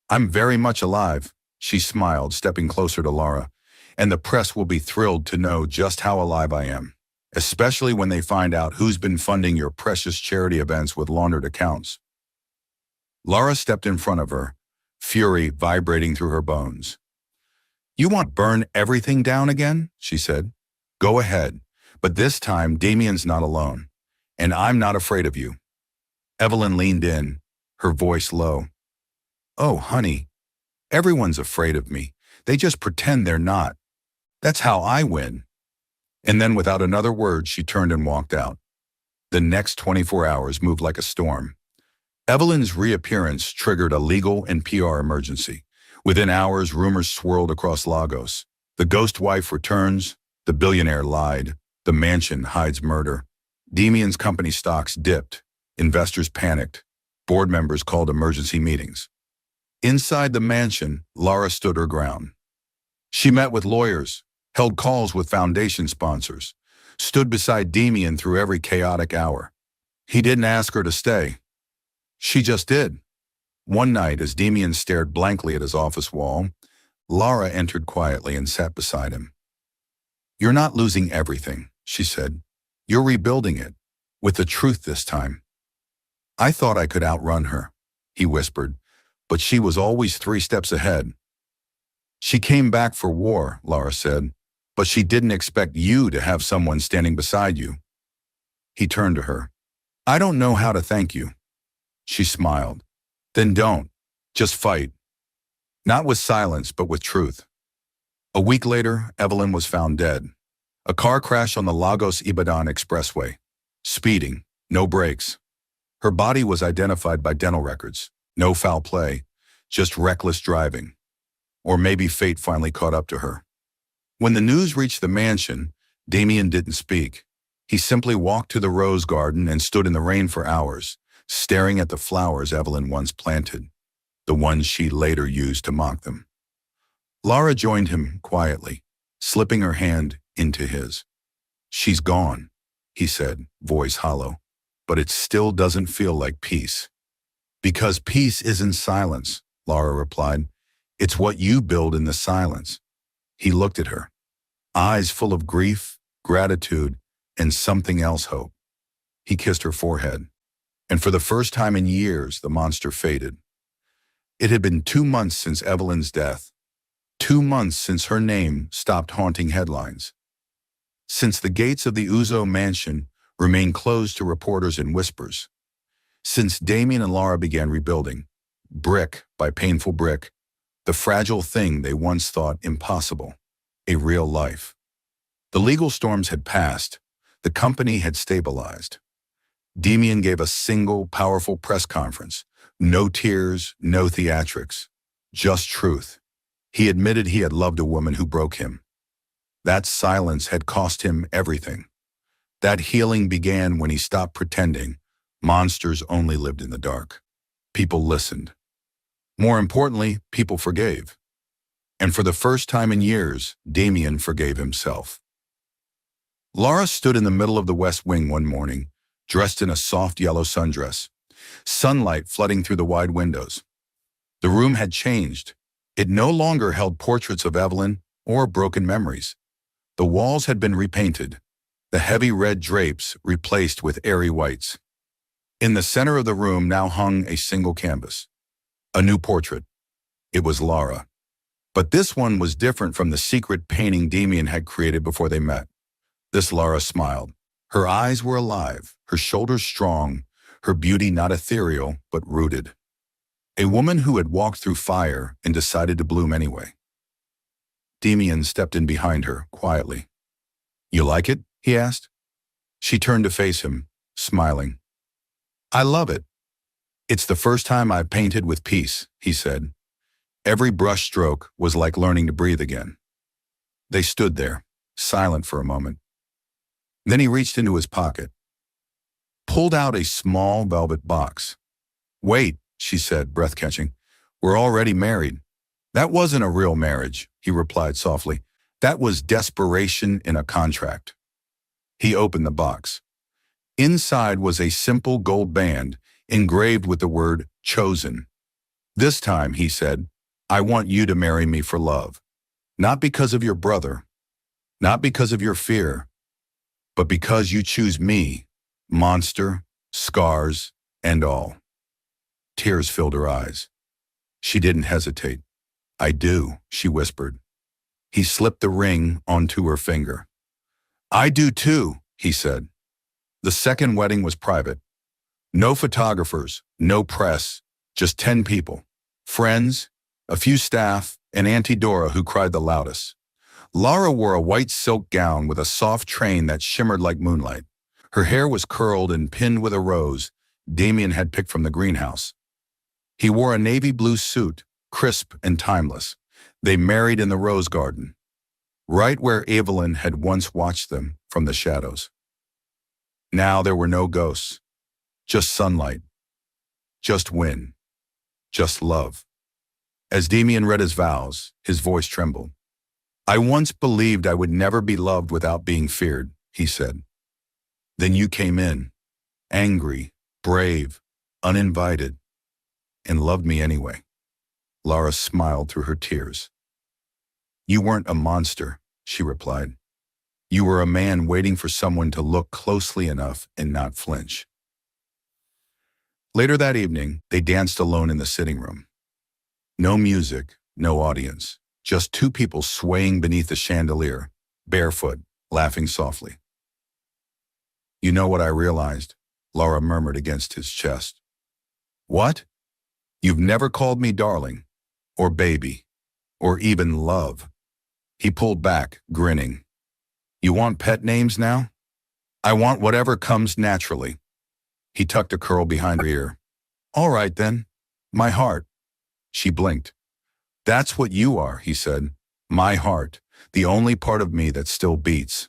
"I'm very much alive," she smiled, stepping closer to Lara. "And the press will be thrilled to know just how alive I am, especially when they find out who's been funding your precious charity events with laundered accounts." Lara stepped in front of her, fury vibrating through her bones. "You want to burn everything down again?" she said. "Go ahead, but this time Damien's not alone, and I'm not afraid of you." Evelyn leaned in, her voice low. "Oh, honey, everyone's afraid of me. They just pretend they're not. That's how I win." And then without another word, she turned and walked out. The next 24 hours moved like a storm. Evelyn's reappearance triggered a legal and PR emergency. Within hours, rumors swirled across Lagos. The ghost wife returns, the billionaire lied, the mansion hides murder. Damien's company stocks dipped, investors panicked, board members called emergency meetings. Inside the mansion, Lara stood her ground. She met with lawyers, held calls with foundation sponsors, stood beside Damien through every chaotic hour. He didn't ask her to stay. She just did. One night, as Damien stared blankly at his office wall, Lara entered quietly and sat beside him. "You're not losing everything," she said. "You're rebuilding it, with the truth this time." "I thought I could outrun her," he whispered, "but she was always 3 steps ahead." "She came back for war," Lara said, "but she didn't expect you to have someone standing beside you." He turned to her. "I don't know how to thank you." She smiled. "Then don't. Just fight. Not with silence, but with truth." A week later, Evelyn was found dead. A car crash on the Lagos-Ibadan expressway. Speeding, no brakes. Her body was identified by dental records. No foul play, just reckless driving. Or maybe fate finally caught up to her. When the news reached the mansion, Damien didn't speak. He simply walked to the rose garden and stood in the rain for hours, staring at the flowers Evelyn once planted, the ones she later used to mock them. Lara joined him quietly, slipping her hand into his. "She's gone," he said, voice hollow, "but it still doesn't feel like peace." "Because peace isn't silence," Lara replied. "It's what you build in the silence." He looked at her, eyes full of grief, gratitude, and something else, hope. He kissed her forehead, and for the first time in years, the monster faded. It had been 2 months since Evelyn's death, 2 months since her name stopped haunting headlines, since the gates of the Uzo mansion remained closed to reporters and whispers, since Damien and Lara began rebuilding, brick by painful brick, the fragile thing they once thought impossible, a real life. The legal storms had passed, the company had stabilized. Damien gave a single, powerful press conference. No tears, no theatrics, just truth. He admitted he had loved a woman who broke him. That silence had cost him everything. That healing began when he stopped pretending monsters only lived in the dark. People listened. More importantly, people forgave. And for the first time in years, Damien forgave himself. Lara stood in the middle of the West Wing one morning, dressed in a soft yellow sundress, sunlight flooding through the wide windows. The room had changed. It no longer held portraits of Evelyn or broken memories. The walls had been repainted, the heavy red drapes replaced with airy whites. In the center of the room now hung a single canvas, a new portrait. It was Lara. But this one was different from the secret painting Damien had created before they met. This Lara smiled. Her eyes were alive, her shoulders strong, her beauty not ethereal, but rooted. A woman who had walked through fire and decided to bloom anyway. Damien stepped in behind her, quietly. "You like it?" he asked. She turned to face him, smiling. "I love it. It's the first time I've painted with peace," he said. Every brush stroke was like learning to breathe again. They stood there, silent for a moment. Then he reached into his pocket, pulled out a small velvet box. "Wait," she said, breath-catching. "We're already married." "That wasn't a real marriage," he replied softly. "That was desperation in a contract." He opened the box. Inside was a simple gold band engraved with the word chosen. "This time," he said, "I want you to marry me for love. Not because of your brother, not because of your fear, but because you choose me, monster, scars, and all." Tears filled her eyes. She didn't hesitate. "I do," she whispered. He slipped the ring onto her finger. "I do too," he said. The second wedding was private. No photographers, no press, just 10 people. Friends, a few staff, and Auntie Dora who cried the loudest. Lara wore a white silk gown with a soft train that shimmered like moonlight. Her hair was curled and pinned with a rose Damien had picked from the greenhouse. He wore a navy blue suit, crisp and timeless. They married in the rose garden, right where Evelyn had once watched them from the shadows. Now there were no ghosts, just sunlight, just wind, just love. As Damien read his vows, his voice trembled. "I once believed I would never be loved without being feared," he said. "Then you came in, angry, brave, uninvited, and loved me anyway." Lara smiled through her tears. "You weren't a monster," she replied. "You were a man waiting for someone to look closely enough and not flinch." Later that evening, they danced alone in the sitting room. No music, no audience, just two people swaying beneath the chandelier, barefoot, laughing softly. "You know what I realized?" Lara murmured against his chest. "What?" "You've never called me darling, or baby, or even love." He pulled back, grinning. "You want pet names now?" "I want whatever comes naturally." He tucked a curl behind her ear. "All right then, my heart." She blinked. "That's what you are," he said. "My heart, the only part of me that still beats."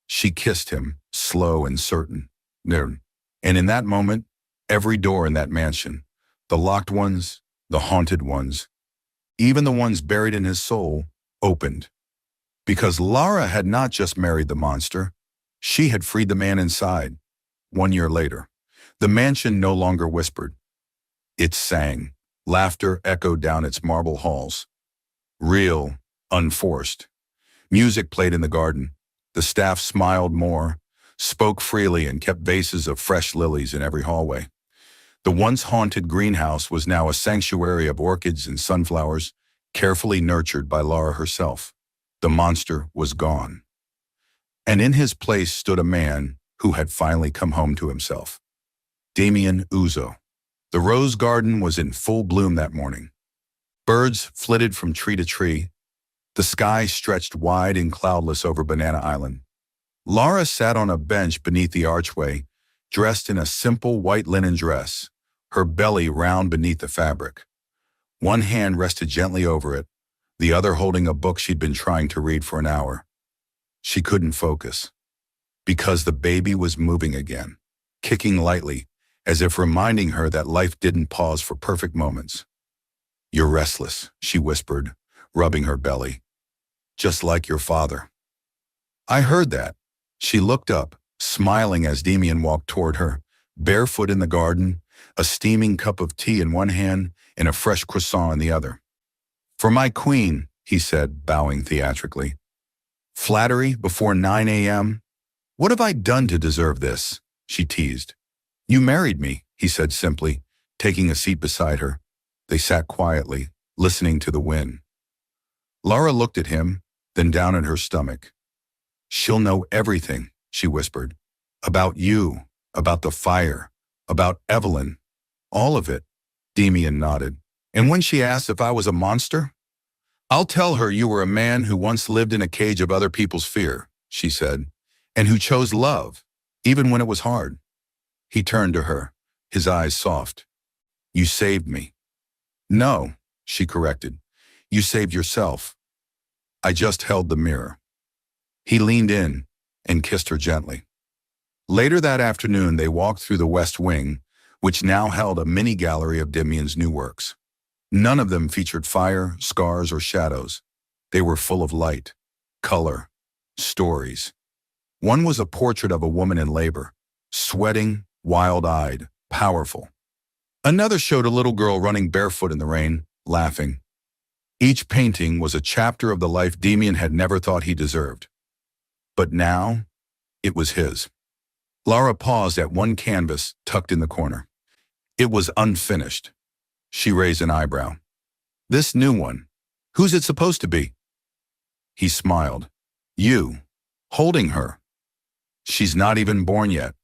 She kissed him, slow and certain. And in that moment, every door in that mansion, the locked ones, the haunted ones, even the ones buried in his soul, opened. Because Lara had not just married the monster, she had freed the man inside. 1 year later, the mansion no longer whispered. It sang. Laughter echoed down its marble halls. Real, unforced. Music played in the garden. The staff smiled more, spoke freely, and kept vases of fresh lilies in every hallway. The once haunted greenhouse was now a sanctuary of orchids and sunflowers, carefully nurtured by Lara herself. The monster was gone. And in his place stood a man who had finally come home to himself. Damien Uzo. The rose garden was in full bloom that morning. Birds flitted from tree to tree. The sky stretched wide and cloudless over Banana Island. Lara sat on a bench beneath the archway, dressed in a simple white linen dress, her belly round beneath the fabric. One hand rested gently over it, the other holding a book she'd been trying to read for an hour. She couldn't focus, because the baby was moving again, kicking lightly, as if reminding her that life didn't pause for perfect moments. "You're restless," she whispered, rubbing her belly. "Just like your father." "I heard that." She looked up, smiling as Demian walked toward her, barefoot in the garden, a steaming cup of tea in one hand and a fresh croissant in the other. "For my queen," he said, bowing theatrically. "Flattery before 9 a.m.? What have I done to deserve this?" she teased. "You married me," he said simply, taking a seat beside her. They sat quietly, listening to the wind. Lara looked at him, then down at her stomach. "She'll know everything," she whispered. "About you, about the fire, about Evelyn. All of it." Demian nodded. "And when she asks if I was a monster?" "I'll tell her you were a man who once lived in a cage of other people's fear," she said, "and who chose love, even when it was hard." He turned to her, his eyes soft. "You saved me." "No," she corrected. "You saved yourself." "I just held the mirror." He leaned in and kissed her gently. Later that afternoon, they walked through the West Wing, which now held a mini gallery of Demian's new works. None of them featured fire, scars, or shadows. They were full of light, color, stories. One was a portrait of a woman in labor, sweating, wild-eyed, powerful. Another showed a little girl running barefoot in the rain, laughing. Each painting was a chapter of the life Demian had never thought he deserved. But now, it was his. Lara paused at one canvas tucked in the corner. It was unfinished. She raised an eyebrow. "This new one, who's it supposed to be?" He smiled. "You, holding her." "She's not even born yet."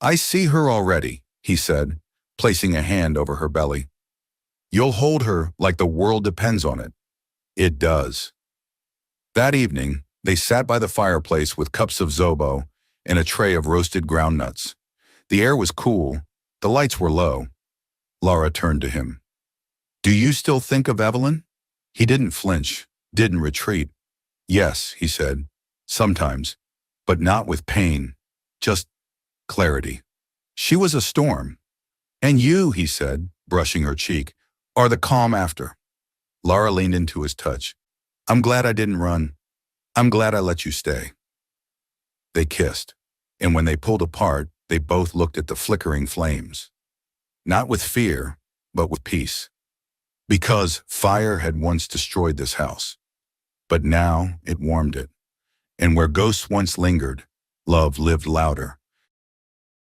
"I see her already," he said, placing a hand over her belly. "You'll hold her like the world depends on it." "It does." That evening, they sat by the fireplace with cups of zobo and a tray of roasted groundnuts. The air was cool, the lights were low. Lara turned to him. "Do you still think of Evelyn?" He didn't flinch, didn't retreat. "Yes," he said, "sometimes, but not with pain, just clarity. She was a storm. And you," he said, brushing her cheek, "are the calm after." Lara leaned into his touch. "I'm glad I didn't run. I'm glad I let you stay." They kissed, and when they pulled apart, they both looked at the flickering flames. Not with fear, but with peace. Because fire had once destroyed this house, but now it warmed it. And where ghosts once lingered, love lived louder.